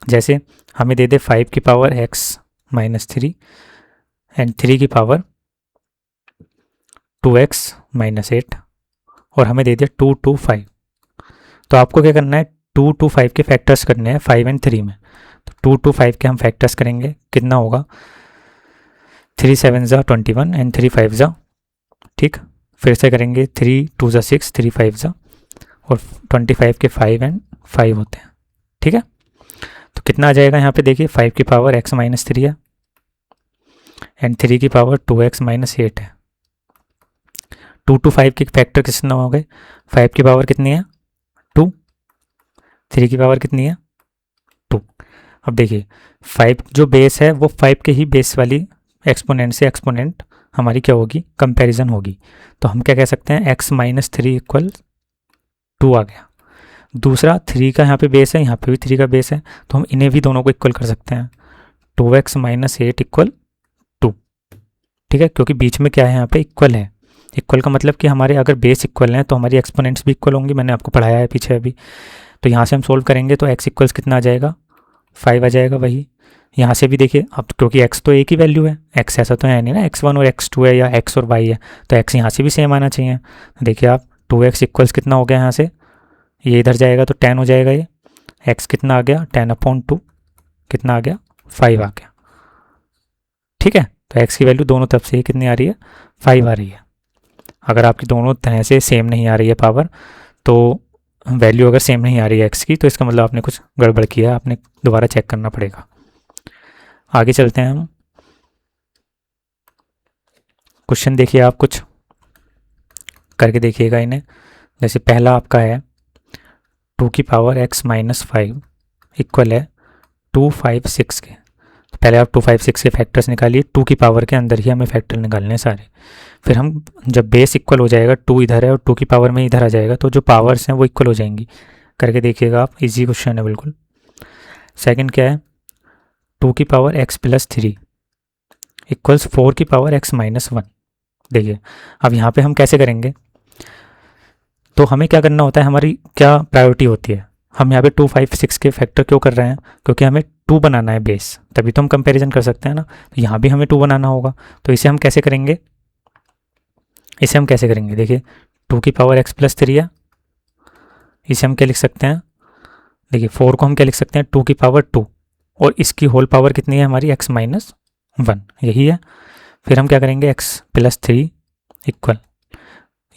जैसे हमें दे दे 5 की पावर x माइनस 3 एंड 3 की पावर 2x माइनस 8, और हमें दे दिया 2 2 5। तो आपको क्या करना है, 2 2 5 के फैक्टर्स करने हैं 5 एंड 3 में। तो 2 2 5 के हम फैक्टर्स करेंगे, कितना होगा, 3 7 ज़ा 21 एंड 3 5 ज़ा। ठीक, फिर से करेंगे 3 2 ज़ा 6, 3 5 ज़ा, और 25 के 5 एंड 5 होते हैं। ठीक है, तो कितना आ जाएगा यहाँ पे देखिए, 5 की पावर x माइनस 3 है एंड 3 की पावर 2x माइनस 8 है। 2 2 5 के फैक्टर कितना हो गए, 5 की पावर कितनी है 2, 3 की पावर कितनी है 2। अब देखिए 5 जो बेस है वो 5 के ही बेस वाली एक्सपोनेंट से एक्सपोनेंट हमारी क्या होगी, कंपैरिजन होगी। तो हम क्या कह सकते हैं, x माइनस 3 इक्वल 2 आ गया। दूसरा 3 का यहाँ पे बेस है, यहाँ पे भी 3 का बेस है, तो हम इन्हें भी दोनों को इक्वल कर सकते हैं, 2x माइनस 8 इक्वल 2। ठीक है, क्योंकि बीच में क्या है, यहाँ पे इक्वल है। इक्वल का मतलब कि हमारे अगर बेस इक्वल हैं तो हमारी एक्सपोनेंट्स भी इक्वल होंगी, मैंने आपको पढ़ाया है पीछे अभी। तो यहाँ से हम सोल्व करेंगे तो x इक्वल्स कितना आ जाएगा, 5 आ जाएगा। वही यहाँ से भी देखिए, अब क्योंकि x तो एक ही वैल्यू है, x ऐसा तो है नहीं ना x1 और x2 है या x और y है, तो x यहाँ से भी सेम आना चाहिए। देखिए आप 2x इक्वल्स कितना हो गया, यहाँ से ये इधर जाएगा तो 10 हो जाएगा, ये x कितना आ गया 10/2, कितना आ गया 5 आ गया। ठीक है, तो x की वैल्यू दोनों तरफ से कितनी आ रही है, 5 आ रही है। अगर आपकी दोनों तरह से सेम नहीं आ रही है पावर, तो वैल्यू अगर सेम नहीं आ रही है x की, तो इसका मतलब आपने कुछ गड़बड़ किया है, आपने दोबारा चेक करना पड़ेगा। आगे चलते हैं हम, क्वेश्चन देखिए आप कुछ, करके देखिएगा इन्हें। जैसे पहला आपका है 2 की पावर x माइनस 5 इक्वल है 256 के। तो पहले आप 256 के फैक्टर्स निकालिए, 2 की पावर के अंदर ही हमें फैक्टर निकालने हैं सारे। फिर हम जब बेस इक्वल हो जाएगा, 2 इधर है और 2 की पावर में इधर आ जाएगा, तो जो पावर्स हैं वो इक्वल हो जाएंगी। करके देखिएगा आप, इजी क्वेश्चन है बिल्कुल। सेकंड क्या है, 2 की पावर x प्लस 3 इक्वल्स 4 की पावर x माइनस 1। देखिए अब यहाँ पे हम कैसे करेंगे, तो हमें क्या करना होता है, हमारी क्या प्रायोरिटी होती है। हम यहाँ पे 256 के फैक्टर क्यों कर रहे हैं, क्योंकि हमें 2 बनाना है बेस, तभी तो हम कंपैरिजन कर सकते हैं ना। तो यहाँ भी हमें 2 बनाना होगा। तो इसे हम कैसे करेंगे, देखिए 2 की पावर x प्लस 3 है, इसे हम क्या लिख सकते हैं, देखिए 4 को हम क्या लिख सकते हैं, 2 की पावर 2, और इसकी होल पावर कितनी है हमारी, x माइनस 1, यही है। फिर हम क्या करेंगे, x प्लस 3 इक्वल,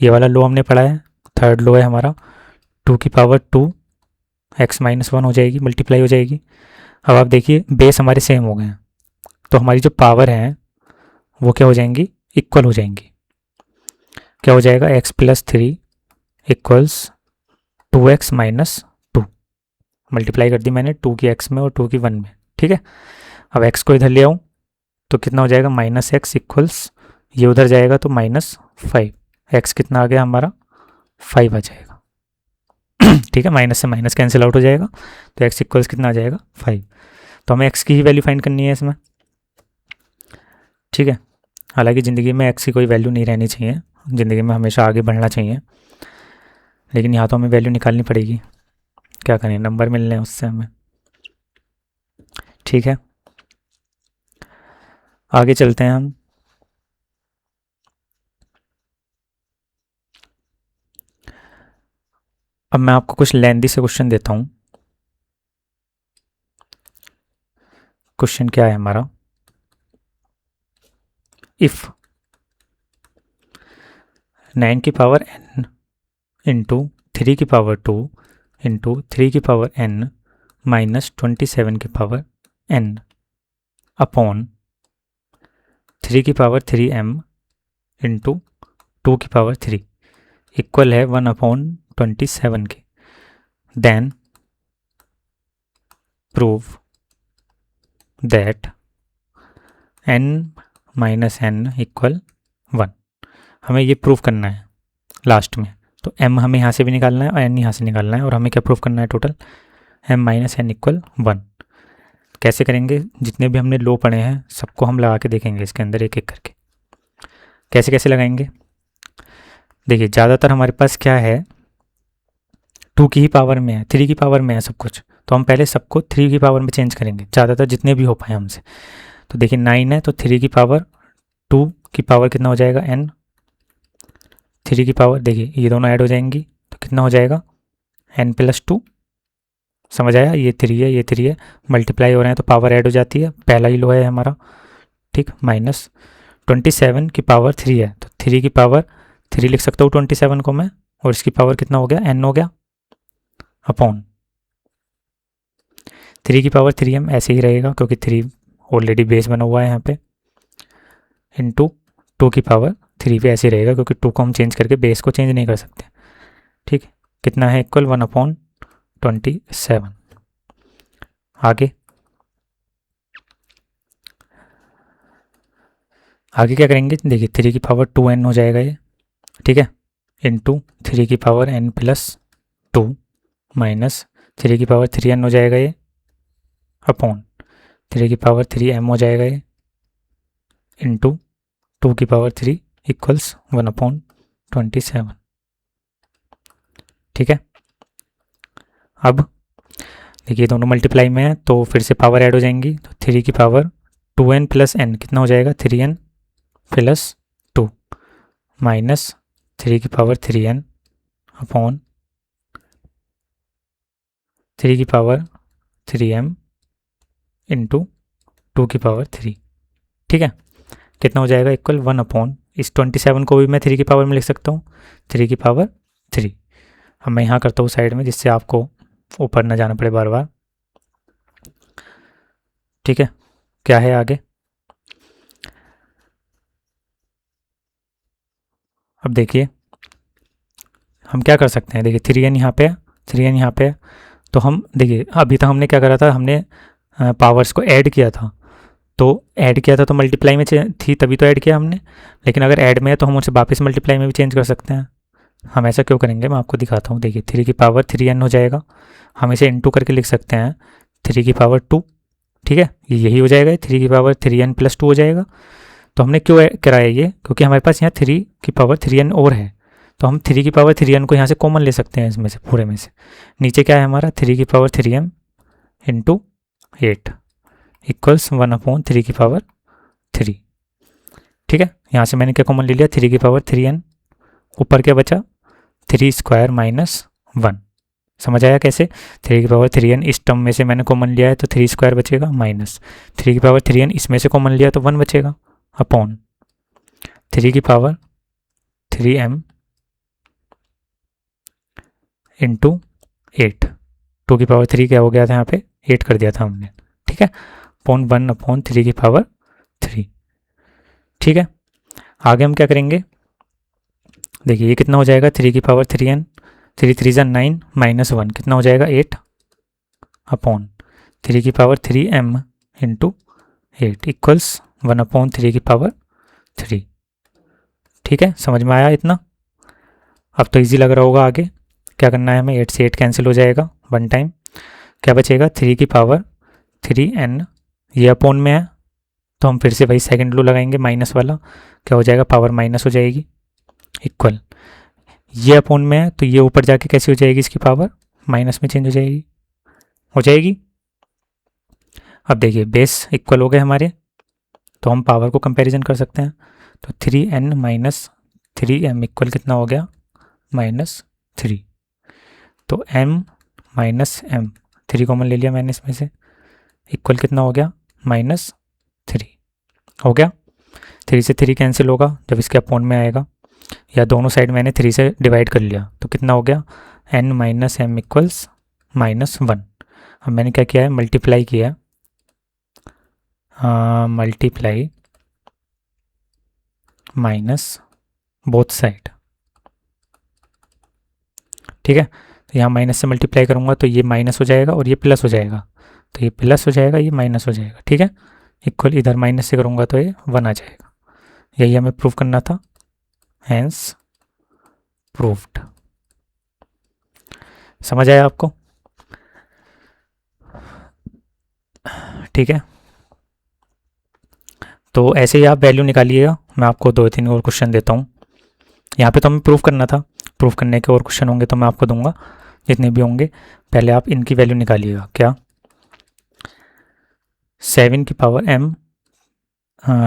ये वाला लो हमने पढ़ा है, थर्ड लो है हमारा, 2 की पावर 2 x माइनस 1 हो जाएगी, मल्टीप्लाई हो जाएगी। अब आप देखिए बेस हमारे सेम हो गए हैं, तो हमारी जो पावर है वो क्या हो जाएंगी, इक्वल हो जाएंगी। क्या हो जाएगा, x plus 3 equals 2x minus 2, multiply कर दी मैंने 2 की x में और 2 की 1 में, ठीक है। अब x को इधर ले आऊँ तो कितना हो जाएगा, माइनस एक्स इक्वल्स, ये उधर जाएगा तो माइनस 5, x कितना आ गया हमारा, 5 आ जाएगा। ठीक है, माइनस से माइनस कैंसिल आउट हो जाएगा, तो x इक्वल्स कितना आ जाएगा, 5। तो हमें x की ही वैल्यू फाइंड करनी है इसमें, ठीक है। हालांकि ज़िंदगी में x की कोई वैल्यू नहीं रहनी चाहिए, ज़िंदगी में हमेशा आगे बढ़ना चाहिए, लेकिन यहाँ तो हमें वैल्यू निकालनी पड़ेगी, क्या करें, नंबर मिलने हैं उससे हमें, ठीक है। आगे चलते हैं हम। अब मैं आपको कुछ लेंदी से क्वेश्चन देता हूँ। क्वेश्चन क्या है हमारा, इफ़ 9 की पावर n इंटू 3 की पावर 2 इंटू 3 की पावर n माइनस 27 की पावर n अपॉन 3 की पावर 3m इंटू 2 की पावर 3 इक्वल है 1 अपॉन 27 के, then prove that n minus n equal 1। हमें ये प्रूव करना है लास्ट में, तो m हमें यहाँ से भी निकालना है और n यहाँ से निकालना है, और हमें क्या प्रूव करना है, total m minus n equal 1। कैसे करेंगे, जितने भी हमने लो पढ़े हैं सबको हम लगा के देखेंगे इसके अंदर एक एक करके। कैसे कैसे लगाएंगे, देखिए ज़्यादातर हमारे पास क्या है, 2 की ही पावर में है, 3 की पावर में है सब कुछ, तो हम पहले सबको 3 की पावर में चेंज करेंगे, ज़्यादातर जितने भी हो पाए हमसे। तो देखिए 9 है तो 3 की पावर 2 की पावर कितना हो जाएगा, n, 3 की पावर, देखिए ये दोनों ऐड हो जाएंगी तो कितना हो जाएगा, n प्लस 2, समझ आया, ये 3 है ये 3 है, मल्टीप्लाई हो रहे हैं तो पावर ऐड हो जाती है, पहला ही लो है हमारा, ठीक, माइनस 27 की पावर 3 है, तो 3 की पावर 3 लिख सकता हूँ 27 को मैं, और इसकी पावर कितना हो गया, n हो गया, अपॉन 3 की पावर 3m ऐसे ही रहेगा क्योंकि 3 ऑलरेडी बेस बना हुआ है यहाँ पे, इंटू 2 की पावर 3 भी ऐसे ही रहेगा क्योंकि 2 को हम चेंज करके बेस को चेंज नहीं कर सकते, ठीक है। कितना है, इक्वल 1 अपॉन 27। आगे आगे क्या करेंगे, देखिए 3 की पावर 2n हो जाएगा ये, ठीक है, इंटू 3 की पावर n प्लस 2 माइनस 3 की पावर 3n हो जाएगा ये, अपॉन 3 की पावर 3m हो जाएगा ये, इंटू 2 की पावर 3 इक्वल्स 1 अपॉन 27, ठीक है। अब देखिए दोनों मल्टीप्लाई में है तो फिर से पावर ऐड हो जाएंगी, तो 3 की पावर 2n प्लस n कितना हो जाएगा, 3n प्लस 2 माइनस 3 की पावर 3n अपॉन 3 की पावर 3m इंटू 2 की पावर 3, ठीक है। कितना हो जाएगा, इक्वल 1 अपॉन, इस 27 को भी मैं 3 की पावर में लिख सकता हूँ, 3 की पावर 3। अब मैं यहाँ करता हूँ साइड में जिससे आपको ऊपर ना जाना पड़े बार बार, ठीक है। क्या है आगे, अब देखिए हम क्या कर सकते हैं, देखिए 3n यहाँ पे है, 3n यहाँ पे है, तो हम देखिए अभी तक हमने क्या करा था, हमने पावर्स को ऐड किया था, तो ऐड किया था तो मल्टीप्लाई में थी तभी तो ऐड किया हमने, लेकिन अगर ऐड में है तो हम उसे वापस मल्टीप्लाई में भी चेंज कर सकते हैं। हम ऐसा क्यों करेंगे, मैं आपको दिखाता हूँ। देखिए 3 की पावर 3n हो जाएगा, हम इसे इंटू करके लिख सकते हैं 3 की पावर 2, ठीक है, ये यही हो जाएगा, 3 की पावर 3n प्लस 2 हो जाएगा। तो हमने क्यों कराया ये, क्योंकि हमारे पास यहाँ 3 की पावर 3n और है, तो हम 3 की पावर 3n को यहाँ से कॉमन ले सकते हैं इसमें से, पूरे में से। नीचे क्या है हमारा, 3 की पावर 3m इंटू 8 इक्वल्स 1/3 की पावर 3, ठीक है। यहाँ से मैंने क्या कॉमन ले लिया, 3 की पावर 3n, ऊपर क्या बचा 3 स्क्वायर माइनस 1। समझ आया कैसे, 3 की पावर 3n इस टर्म में से मैंने कॉमन लिया है तो 3 स्क्वायर बचेगा, माइनस 3 की पावर 3n इसमें से कॉमन लिया तो 1 बचेगा, अपॉन 3 की पावर 3m इंटू 8, 2 की पावर 3 क्या हो गया था यहाँ पे 8 कर दिया था हमने, ठीक है, अपॉन 1/3 की पावर 3, ठीक है। आगे हम क्या करेंगे, देखिए ये कितना हो जाएगा, 3 की पावर 3n, 3 3 जा 9 माइनस 1 कितना हो जाएगा 8, अपॉन 3 की पावर 3m इंटू 8 इक्वल्स 1/3 की पावर 3, ठीक है। समझ में आया इतना, अब तो इजी लग रहा होगा। आगे क्या करना है हमें, 8 से 8 कैंसिल हो जाएगा, वन टाइम, क्या बचेगा 3 की पावर 3n, ये अपॉन में है तो हम फिर से वही सेकंड लो लगाएंगे माइनस वाला, क्या हो जाएगा पावर माइनस हो जाएगी, इक्वल, ये अपॉन में है तो ये ऊपर जाके कैसी हो जाएगी, इसकी पावर माइनस में चेंज हो जाएगी। अब देखिए बेस इक्वल हो गए हमारे, तो हम पावर को कंपैरिजन कर सकते हैं, तो 3n माइनस 3m इक्वल कितना हो गया -3, तो m माइनस m 3 कॉमन ले लिया मैंने इसमें से, इक्वल कितना हो गया -3 हो गया। 3 से 3 कैंसिल होगा जब इसके अपॉन में आएगा, या दोनों साइड मैंने 3 से डिवाइड कर लिया तो कितना हो गया n माइनस m इक्वल्स -1। अब मैंने क्या किया है, मल्टीप्लाई किया, मल्टीप्लाई माइनस बोथ साइड, ठीक है। तो यहाँ माइनस से मल्टीप्लाई करूँगा तो ये माइनस हो जाएगा और ये प्लस हो जाएगा, तो ये प्लस हो जाएगा, ये माइनस हो जाएगा, ठीक है। इक्वल इधर माइनस से करूँगा तो ये 1 आ जाएगा, यही हमें प्रूव करना था, हैंस प्रूव्ड। समझ आया आपको, ठीक है। तो ऐसे ही आप वैल्यू निकालिएगा, मैं आपको 2-3 और क्वेश्चन देता हूँ। यहाँ पे तो हमें प्रूफ करना था, प्रूफ करने के और क्वेश्चन होंगे तो मैं आपको दूंगा जितने भी होंगे, पहले आप इनकी वैल्यू निकालिएगा। क्या 7 की पावर m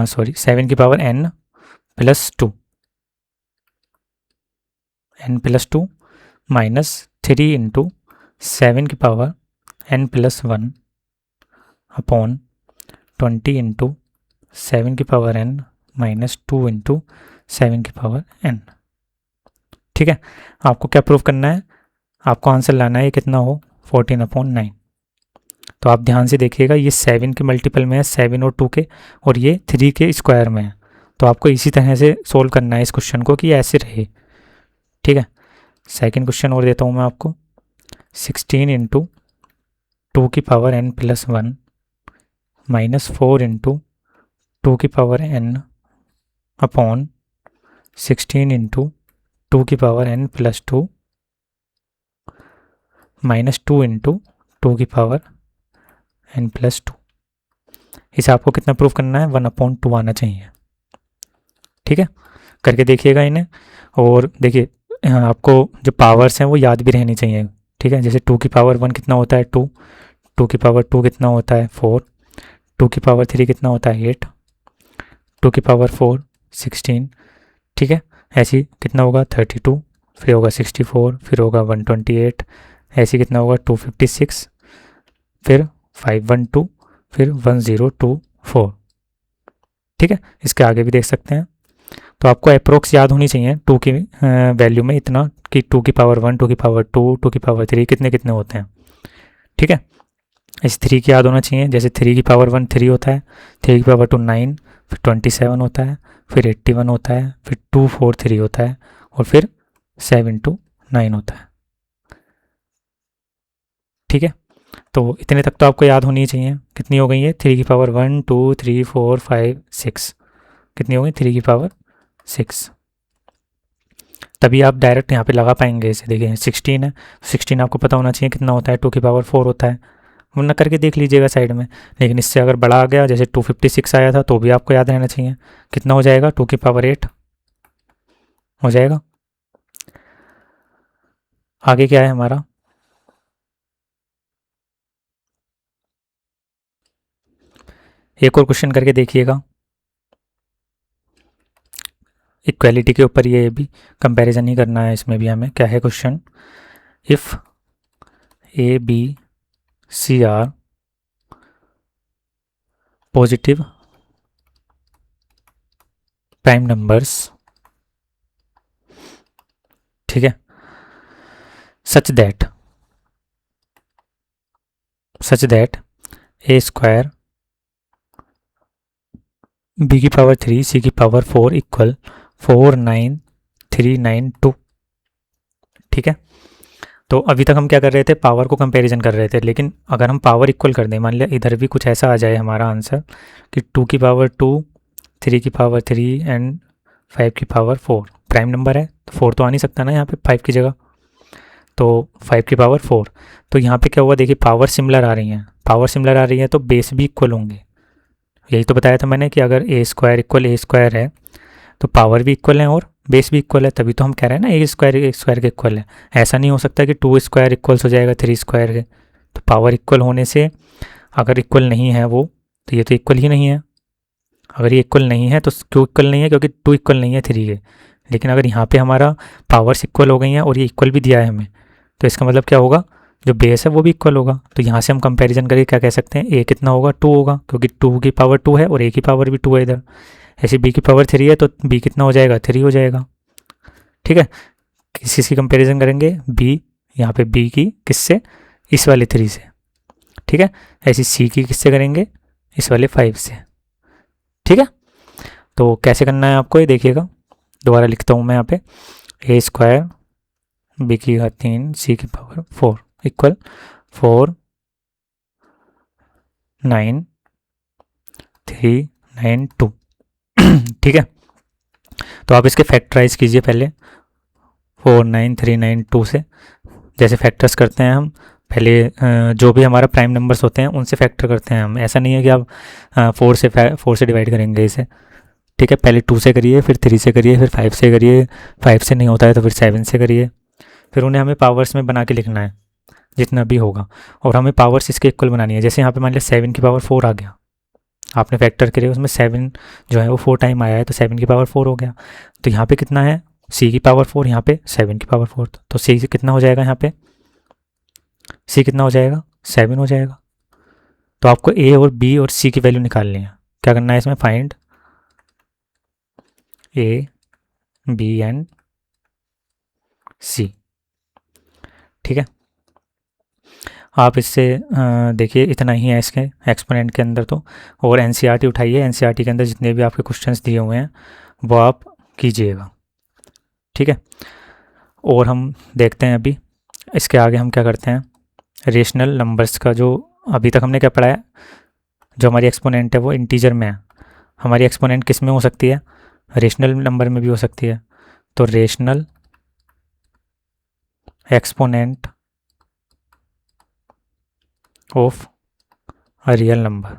7 की power n plus 2 minus 3 into 7 की power n plus 1 upon 20 into 7 की पावर n माइनस 2 इंटू 7 की पावर n, ठीक है। आपको क्या प्रूफ करना है, आपको आंसर लाना है ये कितना हो 14/9। तो आप ध्यान से देखिएगा, ये 7 के मल्टीपल में है, 7 और 2 के, और ये 3 के स्क्वायर में है, तो आपको इसी तरह से सोल्व करना है इस क्वेश्चन को कि ये ऐसे रहे, ठीक है। सेकंड क्वेश्चन और देता हूँ मैं आपको, 16 इंटू 2 की power n plus 1 minus 4 into 2 की पावर n अपॉन 16 इंटू 2 की power n plus 2 minus 2 into 2 की पावर n प्लस 2। इसे आपको कितना प्रूफ करना है, 1/2 आना चाहिए, ठीक है। करके देखिएगा इन्हें, और देखिए आपको जो पावर्स हैं वो याद भी रहनी चाहिए, ठीक है। जैसे 2 की पावर 1 कितना होता है 2, 2 की पावर 2 कितना होता है 4, 2 की पावर 3 कितना होता है 8, 2 की पावर 4 16, ठीक है। ऐसी कितना होगा 32, फिर होगा 64, फिर होगा 128, ऐसी कितना होगा 256, फिर 512, फिर 1024, ठीक है। इसके आगे भी देख सकते हैं। तो आपको अप्रोक्स याद होनी चाहिए 2 की वैल्यू में इतना कि 2 की पावर 1, 2 की पावर 2, 2 की पावर 3 कितने कितने होते हैं, ठीक है। इस 3 की याद होना चाहिए, जैसे 3 की पावर 1 3 होता है, 3 की पावर 2 9, फिर 27 होता है, फिर 81 होता है, फिर 243 होता है, और फिर 7 2 9 होता है। ठीक है, तो इतने तक तो आपको याद होनी चाहिए। कितनी हो गई है? 3 की पावर 1 2 3 4 5 6। कितनी हो गई? 3 की पावर 6। तभी आप डायरेक्ट यहाँ पे लगा पाएंगे इसे। देखिए 16 है, 16 आपको पता होना चाहिए कितना होता है, 2 की पावर 4 होता है, वरना करके देख लीजिएगा साइड में। लेकिन इससे अगर बड़ा आ गया, जैसे 256 आया था, तो भी आपको याद रहना चाहिए कितना हो जाएगा, 2 की पावर 8 हो जाएगा। आगे क्या है हमारा? एक और क्वेश्चन करके देखिएगा, इक्वालिटी के ऊपर। ये भी कंपैरिजन ही करना है इसमें भी हमें। क्या है question? If A B C R positive prime numbers, ठीक है, such that A square B की पावर 3 सी की पावर 4 इक्वल 49392। ठीक है, तो अभी तक हम क्या कर रहे थे? पावर को कंपैरिजन कर रहे थे। लेकिन अगर हम पावर इक्वल कर दें, मान लिया इधर भी कुछ ऐसा आ जाए हमारा आंसर कि 2 की पावर 2 3 की पावर 3 एंड 5 की पावर 4 प्राइम नंबर है, तो 4 तो आ नहीं सकता ना यहाँ पे 5 की जगह, तो 5 की पावर 4। तो यहाँ पे क्या हुआ? देखिए पावर सिमिलर आ रही हैं, पावर सिमिलर आ रही है तो बेस भी इक्वल होंगे। यही तो बताया था मैंने कि अगर ए स्क्वायर है तो पावर भी इक्वल है और बेस भी इक्वल है, तभी तो हम कह रहे हैं ना ए स्क्वायर के इक्वल है। ऐसा नहीं हो सकता कि 2 स्क्वायर इक्वल्स हो जाएगा 3 स्क्वायर के। तो पावर इक्वल होने से, अगर इक्वल नहीं है वो, तो ये तो इक्वल ही नहीं है। अगर ये इक्वल नहीं है तो क्यों इक्वल नहीं है? क्योंकि 2 इक्वल नहीं है 3 के। लेकिन अगर यहाँ पे हमारा पावर्स इक्वल हो गई हैं और ये इक्वल भी दिया है हमें, तो इसका मतलब क्या होगा? जो बेस है वो भी इक्वल होगा। तो यहाँ से हम कंपैरिजन करके क्या कह सकते हैं? ए कितना होगा? 2 होगा, क्योंकि 2 की पावर 2 है और ए की पावर भी 2 है इधर। ऐसे बी की पावर 3 है तो बी कितना हो जाएगा? 3 हो जाएगा। ठीक है, किसी कंपैरिजन करेंगे बी, यहाँ पे बी की किससे? इस वाले 3 से। ठीक है, ऐसी सी की किससे करेंगे? इस वाले 5 से। ठीक है, तो कैसे करना है आपको ये देखिएगा। दोबारा लिखता हूँ मैं यहाँ पे, ए स्क्वायर बी की घात 3 सी की पावर 4 इक्वल 49392। ठीक है, तो आप इसके फैक्टराइज कीजिए पहले 49392 से। जैसे फैक्टर्स करते हैं हम पहले, जो भी हमारा प्राइम नंबर्स होते हैं उनसे फैक्टर करते हैं हम। ऐसा नहीं है कि आप 4 से डिवाइड करेंगे इसे। ठीक है, पहले 2 से करिए, फिर 3 से करिए, फिर 5 से करिए, 5 से नहीं होता है तो फिर 7 से करिए। फिर उन्हें हमें पावर्स में बना के लिखना है जितना भी होगा, और हमें पावर्स इसके इक्वल बनानी है। जैसे यहाँ पे मान लिया 7 की पावर 4 आ गया, आपने फैक्टर करे, उसमें 7 जो है वो 4 टाइम आया है, तो 7 की पावर 4 हो गया। तो यहाँ पे कितना है? सी की पावर 4, यहाँ पे 7 की पावर 4, तो सी कितना हो जाएगा? यहाँ पे सी कितना हो जाएगा? 7 हो जाएगा। तो आपको ए और बी और सी की वैल्यू निकालनी है। क्या करना है इसमें? फाइंड ए बी एंड सी। ठीक है, आप इससे देखिए इतना ही है इसके एक्सपोनेंट के अंदर तो। और एनसीईआरटी उठाइए, एनसीईआरटी के अंदर जितने भी आपके क्वेश्चंस दिए हुए हैं वो आप कीजिएगा। ठीक है, और हम देखते हैं अभी इसके आगे हम क्या करते हैं। रेशनल नंबर्स का जो अभी तक हमने क्या पढ़ा है, जो हमारी एक्सपोनेंट है वो इंटीजर में है। हमारी एक्सपोनेंट किस में हो सकती है? रेशनल नंबर में भी हो सकती है। तो rational exponent of a real number.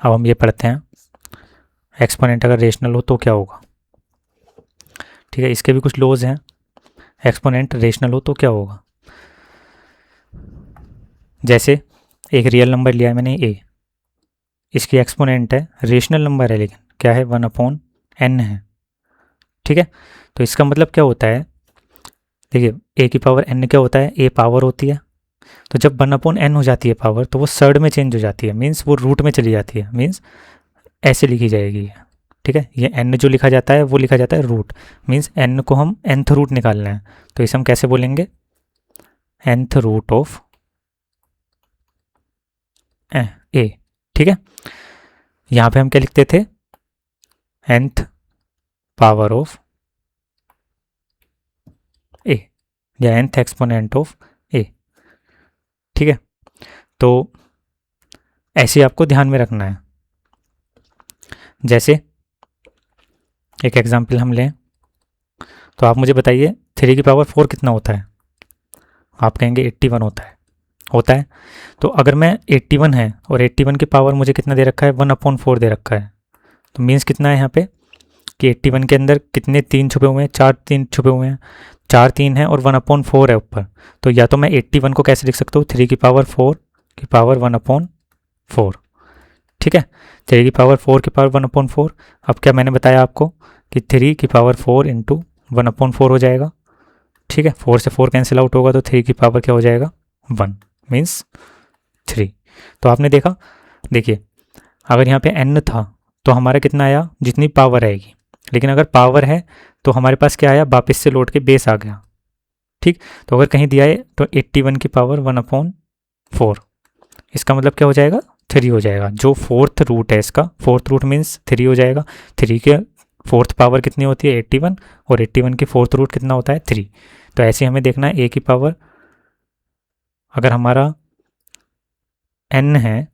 अब हम ये पढ़ते हैं, एक्सपोनेंट अगर रेशनल हो तो क्या होगा। ठीक है, इसके भी कुछ लॉज हैं। एक्सपोनेंट रेशनल हो तो क्या होगा। जैसे एक रियल नंबर लिया है मैंने ए, इसकी एक्सपोनेंट है, रेशनल नंबर है लेकिन क्या है? 1/n है। ठीक है, तो इसका मतलब क्या होता है? देखिए ए की पावर n क्या होता है? ए पावर होती है, तो जब 1/n हो जाती है पावर, तो वो सर्ड में चेंज हो जाती है, मीन्स वो रूट में चली जाती है, मीन्स ऐसे लिखी जाएगी। ठीक है, ये n जो लिखा जाता है वो लिखा जाता है रूट, मीन्स n को हम nth रूट निकालना है, तो इसे हम कैसे बोलेंगे? nth रूट ऑफ ए। ठीक है, यहाँ पे हम क्या लिखते थे? nth पावर ऑफ या nth एक्सपोनेंट ऑफ a। ठीक है, तो ऐसे आपको ध्यान में रखना है। जैसे एक एग्जांपल हम लें, तो आप मुझे बताइए 3 की पावर 4 कितना होता है? आप कहेंगे 81 होता है। तो अगर मैं 81 है और 81 की पावर मुझे कितना दे रखा है, 1/4 दे रखा है, तो मीन्स कितना है यहाँ पे कि 81 के अंदर कितने 3 छुपे हुए हैं, 4 3 छुपे हुए हैं, 4 3 है और 1/4 है ऊपर। तो या तो मैं 81 को कैसे लिख सकता हूँ, 3 की पावर 4 की पावर 1/4। ठीक है, 3 की पावर 4 की पावर 1/4। अब क्या मैंने बताया आपको कि 3 की पावर 4 इंटू 1/4 हो जाएगा। ठीक है, 4 से 4 कैंसिल आउट होगा तो 3 की पावर क्या हो जाएगा, 1 मीन्स 3। तो आपने देखा, देखिए अगर यहाँ पे n था तो हमारा कितना आया, जितनी पावर आएगी। लेकिन अगर पावर है तो हमारे पास क्या आया, वापस से लौट के बेस आ गया। ठीक, तो अगर कहीं दिया है तो 81 की पावर 1/4, इसका मतलब क्या हो जाएगा, 3 हो जाएगा। जो फोर्थ रूट है इसका, फोर्थ रूट मीन्स 3 हो जाएगा। 3 के फोर्थ पावर कितनी होती है, 81, और 81 की फोर्थ रूट कितना होता है, 3। तो ऐसे हमें देखना है a की पावर, अगर हमारा n है,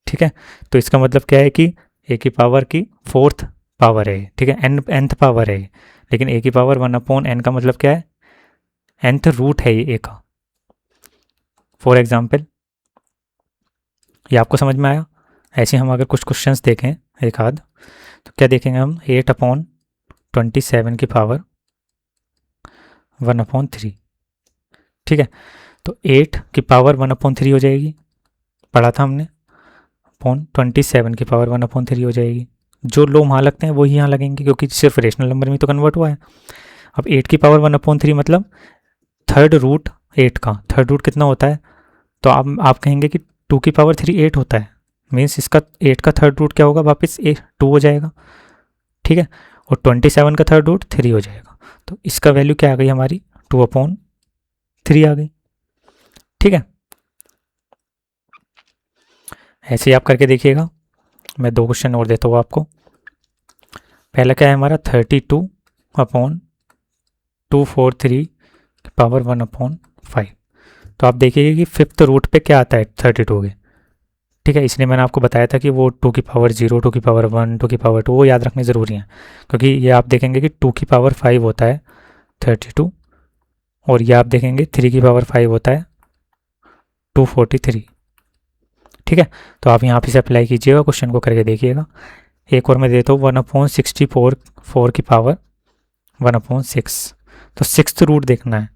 ठीक है, तो इसका मतलब क्या है कि a की पावर की फोर्थ पावर है, ठीक है, nth पावर है, लेकिन a की पावर 1/n का मतलब क्या है, nth रूट है ये a का। फॉर एग्जाम्पल, ये आपको समझ में आया? ऐसे हम अगर कुछ क्वेश्चंस देखें एक आध, तो क्या देखेंगे हम, 8/27 की पावर 1/3। ठीक है, तो 8 की पावर 1/3 हो जाएगी, पढ़ा था हमने, अपॉन 27 की पावर 1/3 हो जाएगी। जो लो वहाँ लगते हैं वही यहाँ लगेंगे, क्योंकि सिर्फ रेशनल नंबर में तो कन्वर्ट हुआ है। अब 8 की पावर 1/3 मतलब थर्ड रूट 8 का थर्ड रूट कितना होता है, तो आप कहेंगे कि 2 की पावर 3 8 होता है, मीन्स इसका 8 का थर्ड रूट क्या होगा, वापस 2 हो जाएगा। ठीक है, और 27 का थर्ड रूट 3 हो जाएगा। तो इसका वैल्यू क्या आ गई हमारी, 2/3 आ गई। ठीक है, ऐसे ही आप करके देखिएगा। मैं 2 क्वेश्चन और देता हूँ आपको। पहला क्या है हमारा, 32/243 पावर 1/5। तो आप देखिए कि फिफ्थ रूट पे क्या आता है 32 के। ठीक है, इसलिए मैंने आपको बताया था कि वो 2 की पावर 0, 2 की पावर 1, 2 की पावर 2 वो याद रखने ज़रूरी है, क्योंकि ये आप देखेंगे कि 2 की पावर 5 होता है 32, और ये आप देखेंगे 3 की पावर 5 होता है 243। ठीक है, तो आप यहाँ पे से अप्लाई कीजिएगा, क्वेश्चन को करके देखिएगा। एक और मैं देता हूँ, 1/64 4 की पावर 1/6। तो सिक्स्थ रूट देखना है,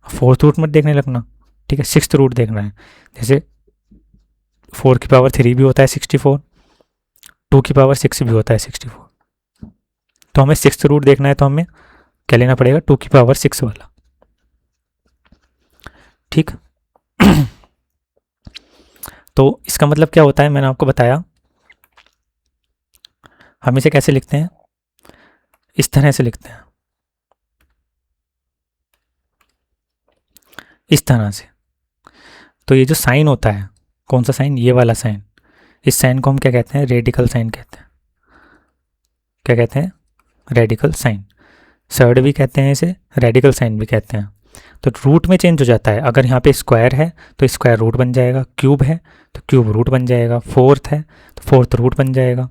फोर्थ रूट मत देखने लगना। ठीक है, सिक्स्थ रूट देखना है। जैसे 4 की पावर 3 भी होता है 64, 2 की पावर 6 भी होता है 64। तो हमें सिक्स्थ रूट देखना है, तो हमें क्या लेना पड़ेगा, 2 की पावर 6 वाला। ठीक तो इसका मतलब क्या होता है, मैंने आपको बताया। हम इसे कैसे लिखते हैं, इस तरह से लिखते हैं, इस तरह से। तो ये जो साइन होता है, कौन सा साइन, ये वाला साइन, इस साइन को हम क्या कहते हैं, रेडिकल साइन कहते हैं। क्या कहते हैं, रेडिकल साइन। सर्ड भी कहते हैं इसे, रेडिकल साइन भी कहते हैं। तो रूट में चेंज हो जाता है। अगर यहाँ पे स्क्वायर है तो स्क्वायर रूट बन जाएगा, क्यूब है तो क्यूब रूट बन जाएगा, फोर्थ है तो फोर्थ रूट बन जाएगा।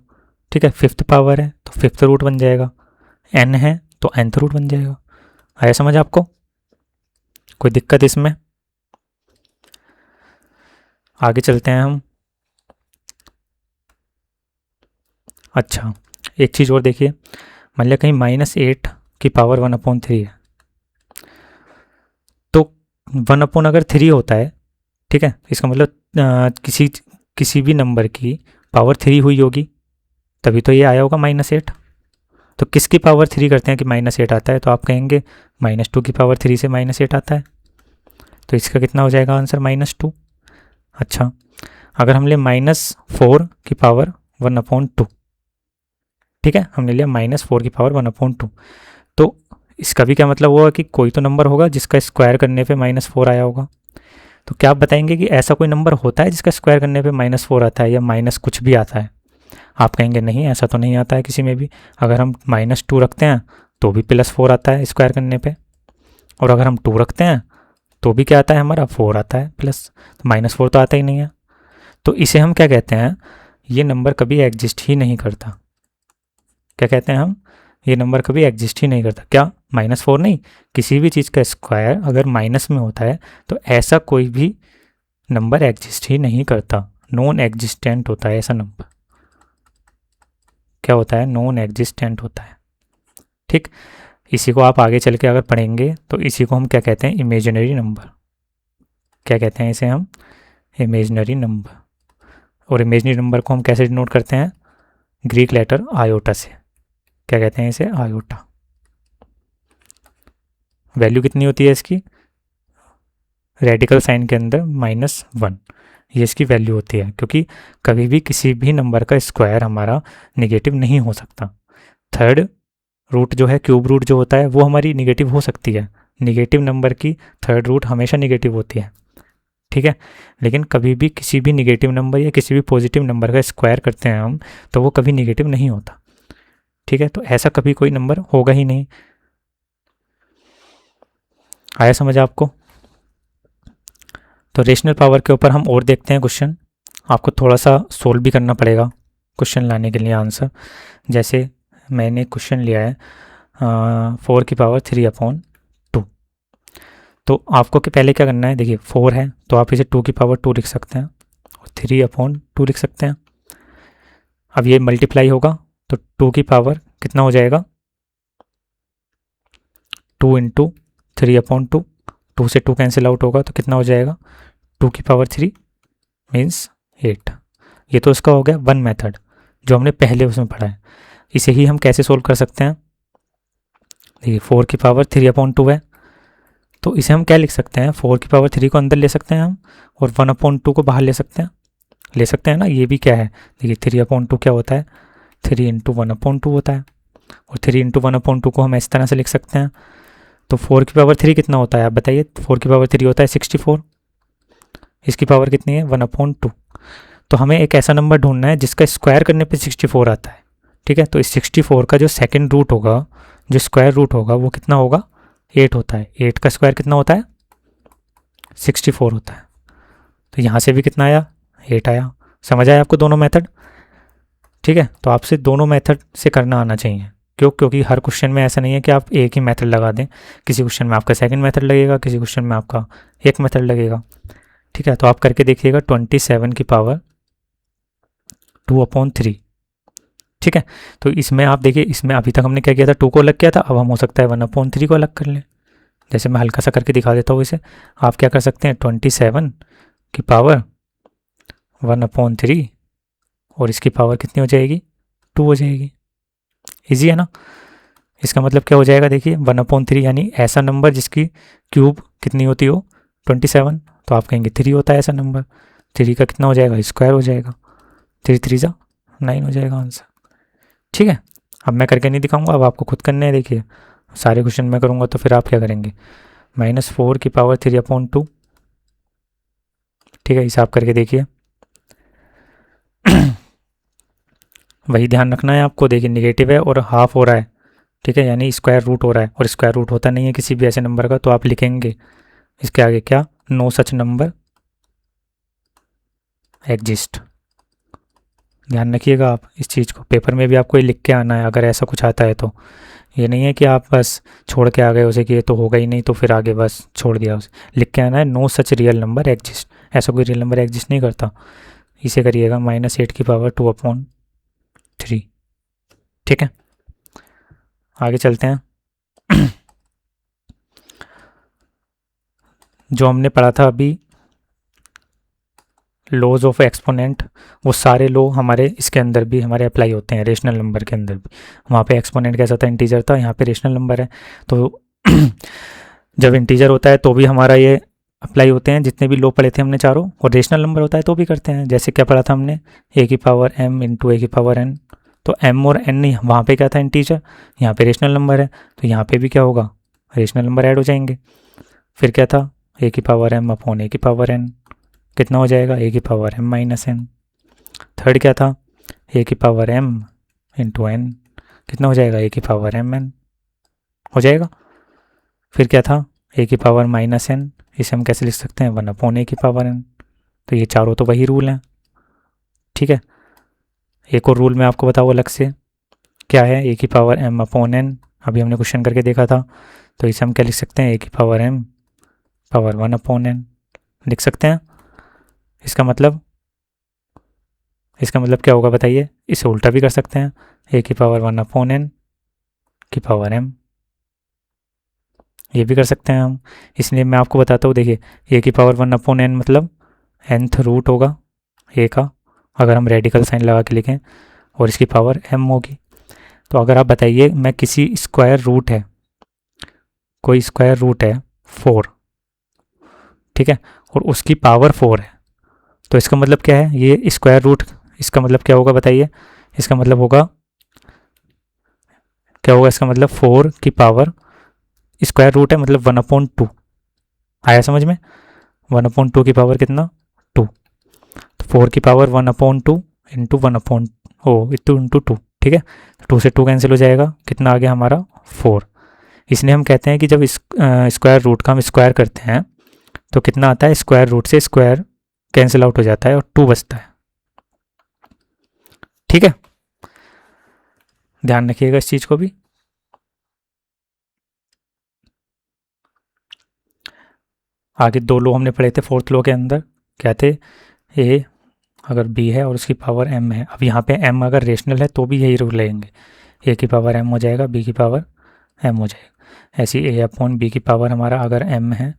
ठीक है, फिफ्थ पावर है तो फिफ्थ रूट बन जाएगा, एन है तो nth रूट बन जाएगा। आया समझ आपको, कोई दिक्कत इसमें? आगे चलते हैं हम। अच्छा, एक चीज़ और देखिए, मान लिया कहीं -8 की पावर 1/3 है, तो 1 अगर 3 होता है, ठीक है, इसका मतलब किसी भी नंबर की पावर 3 हुई होगी, तभी तो ये आया होगा -8। तो किसकी पावर 3 करते हैं कि -8 आता है, तो आप कहेंगे -2 की पावर 3 से -8 आता है। तो इसका कितना हो जाएगा आंसर, -2। अच्छा, अगर हम ले -4 की पावर 1/2, ठीक है, हमने लिया -4 की पावर 1/2, तो इसका भी क्या मतलब हुआ कि कोई तो नंबर होगा जिसका स्क्वायर करने पे -4 आया होगा। तो क्या आप बताएंगे कि ऐसा कोई नंबर होता है जिसका स्क्वायर करने पे -4 आता है, या माइनस कुछ भी आता है? आप कहेंगे नहीं, ऐसा तो नहीं आता है किसी में भी। अगर हम -2 रखते हैं तो भी +4 आता है स्क्वायर करने पे, और अगर हम 2 रखते हैं तो भी क्या आता है हमारा 4 आता है प्लस, तो -4 तो आता ही नहीं है। तो इसे हम क्या कहते हैं, ये नंबर कभी एग्जिस्ट ही नहीं करता। क्या कहते हैं हम, ये नंबर कभी एग्जिस्ट ही नहीं करता। क्या, -4 नहीं, किसी भी चीज़ का स्क्वायर अगर माइनस में होता है तो ऐसा कोई भी नंबर एग्जिस्ट ही नहीं करता, नॉन एग्जिस्टेंट होता है ऐसा नंबर। क्या होता है, नॉन एग्जिस्टेंट होता है। ठीक, इसी को आप आगे चल के अगर पढ़ेंगे तो इसी को हम क्या कहते हैं, इमेजिनरी नंबर। क्या कहते हैं इसे हम, इमेजिनरी नंबर। और इमेजिनरी नंबर को हम कैसे डिनोट करते हैं, ग्रीक लेटर आयोटा से। क्या कहते हैं इसे, आयोटा। वैल्यू कितनी होती है इसकी, रेडिकल साइन के अंदर -1, ये इसकी वैल्यू होती है, क्योंकि कभी भी किसी भी नंबर का स्क्वायर हमारा नेगेटिव नहीं हो सकता। थर्ड रूट जो है, क्यूब रूट जो होता है, वो हमारी नेगेटिव हो सकती है। नेगेटिव नंबर की थर्ड रूट हमेशा नेगेटिव होती है, ठीक है। लेकिन कभी भी किसी भी नेगेटिव नंबर या किसी भी पॉजिटिव नंबर का स्क्वायर करते हैं हम, तो वो कभी नेगेटिव नहीं होता, ठीक है। तो ऐसा कभी कोई नंबर होगा ही नहीं। आया समझ आपको। तो रेशनल पावर के ऊपर हम और देखते हैं क्वेश्चन। आपको थोड़ा सा सोल्व भी करना पड़ेगा क्वेश्चन लाने के लिए आंसर। जैसे मैंने क्वेश्चन लिया है 4 की पावर 3/2। तो आपको कि पहले क्या करना है, देखिए 4 है तो आप इसे 2 की पावर 2 लिख सकते हैं और 3/2 लिख सकते हैं। अब ये मल्टीप्लाई होगा तो 2 की पावर कितना हो जाएगा, 2 इंटू 3/2, 2 से 2 कैंसिल आउट होगा तो कितना हो जाएगा, 2 की पावर 3 मीन्स 8। ये तो इसका हो गया वन मेथड जो हमने पहले उसमें पढ़ा है। इसे ही हम कैसे सोल्व कर सकते हैं, देखिए 4 की पावर 3/2 है तो इसे हम क्या लिख सकते हैं, 4 की पावर 3 को अंदर ले सकते हैं हम और 1/2 को बाहर ले सकते हैं ना। ये भी क्या है, देखिए 3/2 क्या होता है, 3 इंटू 1/2 होता है और 3 इंटू 1/2 को हम इस तरह से लिख सकते हैं। तो 4 की पावर 3 कितना होता है आप बताइए, 4 की पावर 3 होता है 64, इसकी पावर कितनी है 1/2। तो हमें एक ऐसा नंबर ढूंढना है जिसका स्क्वायर करने पे 64 आता है, ठीक है। तो इस 64 का जो सेकंड रूट होगा, जो स्क्वायर रूट होगा वो कितना होगा, 8 होता है। 8 का स्क्वायर कितना होता है, 64 होता है। तो यहाँ से भी कितना आया, 8 आया। समझ आया आपको दोनों मेथड, ठीक है। तो आपसे दोनों मेथड से करना आना चाहिए। क्यों, क्योंकि हर क्वेश्चन में ऐसा नहीं है कि आप एक ही मेथड लगा दें। किसी क्वेश्चन में आपका सेकंड मेथड लगेगा, किसी क्वेश्चन में आपका एक मेथड लगेगा, ठीक है। तो आप करके देखिएगा 27 की पावर 2/3, ठीक है। तो इसमें आप देखिए, इसमें अभी तक हमने क्या किया था, 2 को अलग किया था, अब हम हो सकता है 1/3 को अलग कर लें। जैसे मैं हल्का सा करके दिखा देता हूँ इसे। आप क्या कर सकते हैं, 27 की पावर 1/3 और इसकी पावर कितनी हो जाएगी, 2 हो जाएगी। ईजी है ना। इसका मतलब क्या हो जाएगा, देखिए 1/3 यानी ऐसा नंबर जिसकी क्यूब कितनी होती हो 27, तो आप कहेंगे 3 होता है ऐसा नंबर। 3 का कितना हो जाएगा, स्क्वायर हो जाएगा, 3 3 जा 9 हो जाएगा आंसर, ठीक है। अब मैं करके नहीं दिखाऊंगा, अब आपको खुद करने हैं। देखिए सारे क्वेश्चन मैं करूँगा तो फिर आप क्या करेंगे, -4 की पावर 3/2, ठीक है। हिसाब करके देखिए वही ध्यान रखना है आपको। देखिए निगेटिव है और हाफ हो रहा है, ठीक है, यानी स्क्वायर रूट हो रहा है और स्क्वायर रूट होता नहीं है किसी भी ऐसे नंबर का। तो आप लिखेंगे इसके आगे क्या, नो सच नंबर एग्जिस्ट। ध्यान रखिएगा आप इस चीज़ को, पेपर में भी आपको ये लिख के आना है अगर ऐसा कुछ आता है तो। ये नहीं है कि आप बस छोड़ के आ गए उसे कि ये तो होगा ही नहीं तो फिर आगे बस छोड़ दिया उसे। लिख के आना है no such real number exist, ऐसा कोई रियल नंबर एग्जिस्ट नहीं करता। इसे करिएगा -8 की पावर 2/3, ठीक है। आगे चलते हैं जो हमने पढ़ा था अभी लॉज ऑफ एक्सपोनेंट, वो सारे लॉ हमारे इसके अंदर भी हमारे अप्लाई होते हैं, रेशनल नंबर के अंदर भी। वहाँ पे एक्सपोनेंट कैसा था, इंटीजर था, यहाँ पे रेशनल नंबर है। तो जब इंटीजर होता है तो भी हमारा ये अप्लाई होते हैं, जितने भी लॉ पढ़े थे हमने चारों। और रेशनल नंबर होता है तो भी करते हैं। जैसे क्या पढ़ा था हमने, a की पावर m इंटू a की पावर n। तो m और n नहीं, वहाँ पे क्या था इंटीजर, यहाँ पे रेशनल नंबर है तो यहाँ पे भी क्या होगा, रेशनल नंबर ऐड हो जाएंगे। फिर क्या था, a की पावर m अपॉन a की पावर n, कितना हो जाएगा, a की power m minus n। Third क्या था, a की पावर m इंटू n, कितना हो जाएगा, a की पावर m n हो जाएगा। फिर क्या था, ए की पावर माइनस एन, इसे हम कैसे लिख सकते हैं 1 अपॉन ए की पावर एन। तो ये चारों तो वही रूल हैं, ठीक है। एक और रूल मैं आपको बताऊँ अलग से, क्या है, ए की पावर एम अपॉन एन, अभी हमने क्वेश्चन करके देखा था। तो इसे हम क्या लिख सकते हैं, ए की power m power 1 upon n लिख सकते हैं। इसका मतलब क्या होगा बताइए, इसे उल्टा भी कर सकते हैं, ए की पावर 1 अपॉन एन की पावर एम, ये भी कर सकते हैं हम। इसलिए मैं आपको बताता हूँ, देखिए ए की पावर 1 अपॉन एन मतलब nth रूट होगा ए का, अगर हम रेडिकल साइन लगा के लिखें, और इसकी पावर एम होगी। तो अगर आप बताइए मैं किसी स्क्वायर रूट है, कोई स्क्वायर रूट है 4, ठीक है, और उसकी पावर 4 है, तो इसका मतलब क्या है, ये स्क्वायर रूट, इसका मतलब क्या होगा बताइए, इसका मतलब होगा, क्या होगा इसका मतलब 4 की पावर, स्क्वायर रूट है मतलब 1/2, आया समझ में, 1/2 की पावर कितना 2, तो 4 की पावर 1/2 इंटू 1 इंटू 2, ठीक है। 2 से 2 कैंसिल हो जाएगा, कितना आ गया हमारा 4। इसलिए हम कहते हैं कि जब स्क्वायर रूट का हम स्क्वायर करते हैं तो कितना आता है, स्क्वायर रूट से स्क्वायर कैंसिल आउट हो जाता है और 2 बचता है, ठीक है। ध्यान रखिएगा इस चीज़ को भी। आगे 2 लो हमने पढ़े थे फोर्थ लो के अंदर, क्या थे, ए अगर बी है और उसकी पावर एम है, अब यहाँ पे एम अगर रेशनल है तो भी यही रूल लेंगे, ए की पावर एम हो जाएगा, बी की पावर एम हो जाएगा। ऐसी ए अपॉन बी की पावर हमारा अगर एम है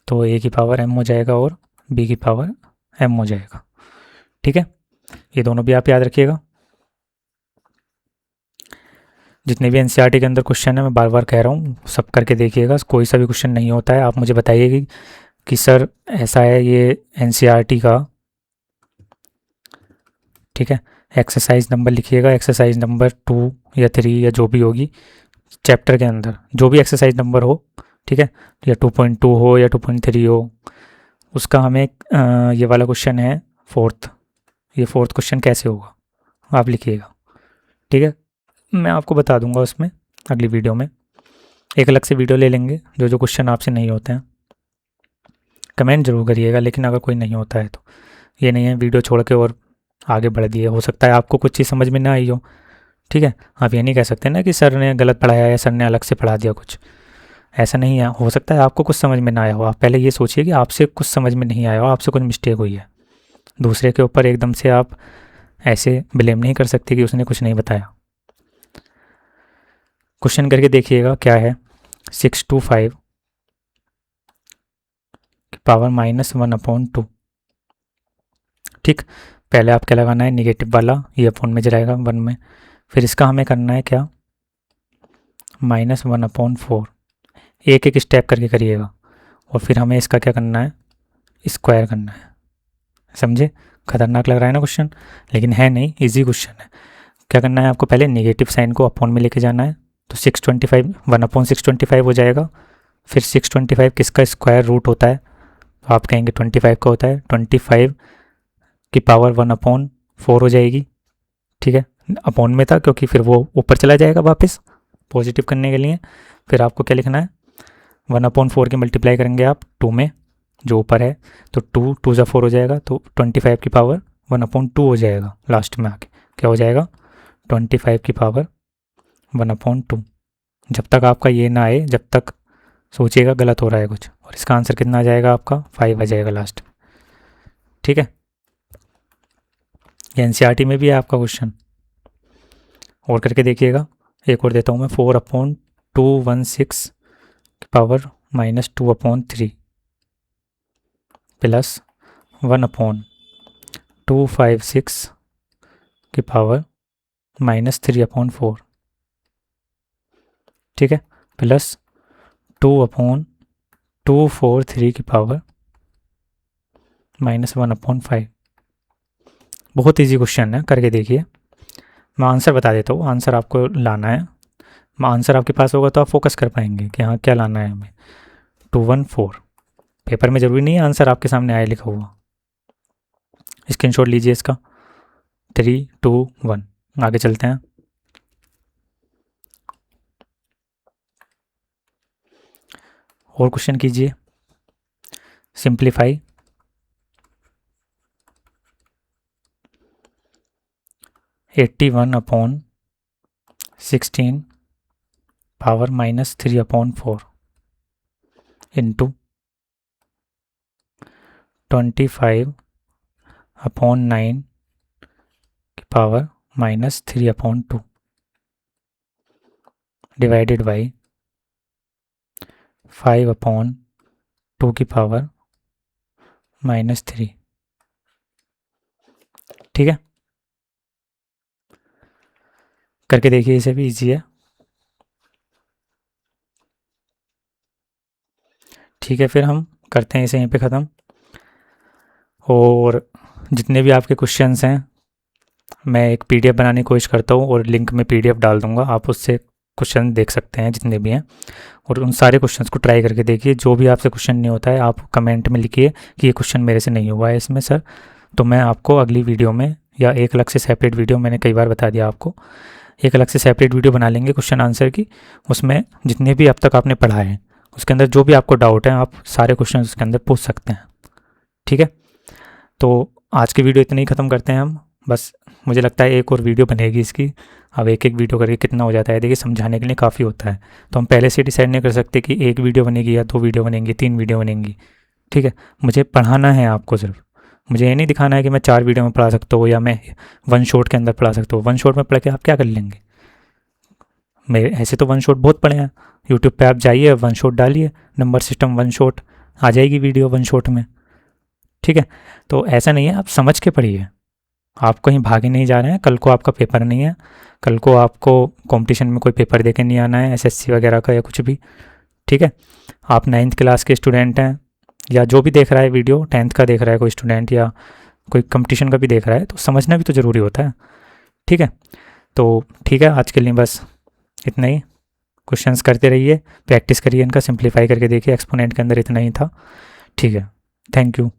तो ए की पावर एम हो जाएगा और बी की पावर एम हो जाएगा, ठीक है। ये दोनों भी आप याद रखिएगा। जितने भी एनसीईआरटी के अंदर क्वेश्चन है, मैं बार बार कह रहा हूँ, सब करके देखिएगा, कोई सा भी क्वेश्चन नहीं होता है आप मुझे बताइए कि सर ऐसा है ये एनसीईआरटी का, ठीक है। एक्सरसाइज नंबर लिखिएगा, एक्सरसाइज नंबर 2 या 3 या जो भी होगी चैप्टर के अंदर, जो भी एक्सरसाइज नंबर हो, ठीक है, या 2.2 हो या 2.3 हो, उसका हमें ये वाला क्वेश्चन है फोर्थ, ये फोर्थ क्वेश्चन कैसे होगा आप लिखिएगा, ठीक है। मैं आपको बता दूंगा उसमें अगली वीडियो में, एक अलग से वीडियो ले लेंगे, जो जो क्वेश्चन आपसे नहीं होते हैं कमेंट जरूर करिएगा, लेकिन अगर कोई नहीं होता है तो ये नहीं है वीडियो छोड़ के और आगे बढ़ दिए, हो सकता है आपको कुछ चीज़ समझ में ना आई हो, ठीक है। आप ये नहीं कह सकते ना कि सर ने गलत पढ़ाया या सर ने अलग से पढ़ा दिया कुछ, ऐसा नहीं है, हो सकता है आपको कुछ समझ में ना आया हो, आप पहले ये सोचिए कि आपसे कुछ समझ में नहीं आया हो, आपसे कुछ मिस्टेक हुई है, दूसरे के ऊपर एकदम से आप ऐसे ब्लेम नहीं कर सकते कि उसने कुछ नहीं बताया। क्वेश्चन करके देखिएगा क्या है, 625 की पावर -1/2, ठीक। पहले आप क्या लगाना है, निगेटिव वाला, ये अपॉन में जाएगा 1 में, फिर इसका हमें करना है क्या, -1/4, एक एक स्टेप करके करिएगा, और फिर हमें इसका क्या करना है, स्क्वायर करना है, समझे। खतरनाक लग रहा है ना क्वेश्चन, लेकिन है नहीं, इजी क्वेश्चन है। क्या करना है आपको, पहले नेगेटिव साइन को अपॉन में लेके जाना है, तो 625 1/625 हो जाएगा, फिर 625 किसका स्क्वायर रूट होता है, तो आप कहेंगे 25 का होता है, 25 की पावर 1/4 हो जाएगी, ठीक है। अपॉन में था क्योंकि फिर वो ऊपर चला जाएगा वापस पॉजिटिव करने के लिए। फिर आपको क्या लिखना है, 1/4 की मल्टीप्लाई करेंगे आप 2 में, जो ऊपर है, तो 2 2 ज़ा 4 हो जाएगा, तो 25 की पावर 1/2 हो जाएगा, लास्ट में आके क्या हो जाएगा, 25 की पावर 1/2। जब तक आपका ये ना आए, जब तक सोचिएगा गलत हो रहा है कुछ, और इसका आंसर कितना आ जाएगा आपका 5 आ जाएगा लास्ट में, ठीक है। ये एनसीईआरटी में भी है आपका क्वेश्चन, और करके देखिएगा। एक और देता हूँ मैं, 4/216 की पावर -2/3 प्लस 1/256 की पावर -3/4, ठीक है, प्लस 2/243 की पावर -1/5। बहुत इजी क्वेश्चन है, करके देखिए। मैं आंसर बता देता हूँ, आंसर आपको लाना है, आंसर आपके पास होगा तो आप फोकस कर पाएंगे कि हाँ क्या लाना है हमें, 214। पेपर में ज़रूरी नहीं है आंसर आपके सामने आया लिखा हुआ, स्क्रीनशॉट लीजिए इसका। 3 2 1, आगे चलते हैं। और क्वेश्चन कीजिए। सिंप्लीफाई 81/16 पावर -3/4 इंटू 25/9 की पावर -3/2 डिवाइडेड बाई 5/2 की पावर -3। ठीक है, करके देखिए, इसे भी इजी है। ठीक है, फिर हम करते हैं इसे यहीं पे ख़त्म। और जितने भी आपके क्वेश्चंस हैं मैं एक पीडीएफ बनाने की कोशिश करता हूँ और लिंक में पीडीएफ डाल दूँगा, आप उससे क्वेश्चन देख सकते हैं जितने भी हैं, और उन सारे क्वेश्चंस को ट्राई करके देखिए। जो भी आपसे क्वेश्चन नहीं होता है आप कमेंट में लिखिए कि ये क्वेश्चन मेरे से नहीं हुआ है इसमें सर, तो मैं आपको अगली वीडियो में या एक अलग से सेपरेट वीडियो, मैंने कई बार बता दिया आपको, एक अलग से सेपरेट वीडियो बना लेंगे क्वेश्चन आंसर की। उसमें जितने भी अब तक आपने पढ़ा है उसके अंदर जो भी आपको डाउट है आप सारे क्वेश्चन उसके अंदर पूछ सकते हैं। ठीक है, तो आज की वीडियो इतनी ही ख़त्म करते हैं हम। बस मुझे लगता है एक और वीडियो बनेगी इसकी। अब एक एक वीडियो करके कितना हो जाता है, देखिए समझाने के लिए काफ़ी होता है, तो हम पहले से डिसाइड नहीं कर सकते कि एक वीडियो बनेगी या 2 वीडियो बनेंगी, 3 वीडियो बनेंगी। ठीक है, मुझे पढ़ाना है आपको सिर्फ, मुझे ये नहीं दिखाना है कि मैं 4 वीडियो में पढ़ा सकता हूँ या मैं 1 शॉट के अंदर पढ़ा सकता हूँ। 1 शॉट में पढ़ के आप क्या कर लेंगे? मेरे ऐसे तो 1 शॉट बहुत पढ़े हैं, यूट्यूब पे आप जाइए 1 शॉट डालिए, नंबर सिस्टम 1 शॉट आ जाएगी वीडियो 1 शॉट में। ठीक है, तो ऐसा नहीं है, आप समझ के पढ़िए, आप कहीं भागे नहीं जा रहे हैं। कल को आपका पेपर नहीं है, कल को आपको कंपटीशन में कोई पेपर दे के नहीं आना है, एसएससी वगैरह का या कुछ भी। ठीक है, आप 9th क्लास के स्टूडेंट हैं या जो भी देख रहा है वीडियो 10th का देख रहा है कोई स्टूडेंट या कोई कंपटीशन का भी देख रहा है, तो समझना भी तो ज़रूरी होता है। ठीक है, तो ठीक है, आज के लिए बस इतना ही। क्वेश्चंस करते रहिए, प्रैक्टिस करिए, इनका सिंप्लीफाई करके देखिए, एक्सपोनेंट के अंदर इतना ही था। ठीक है, थैंक यू।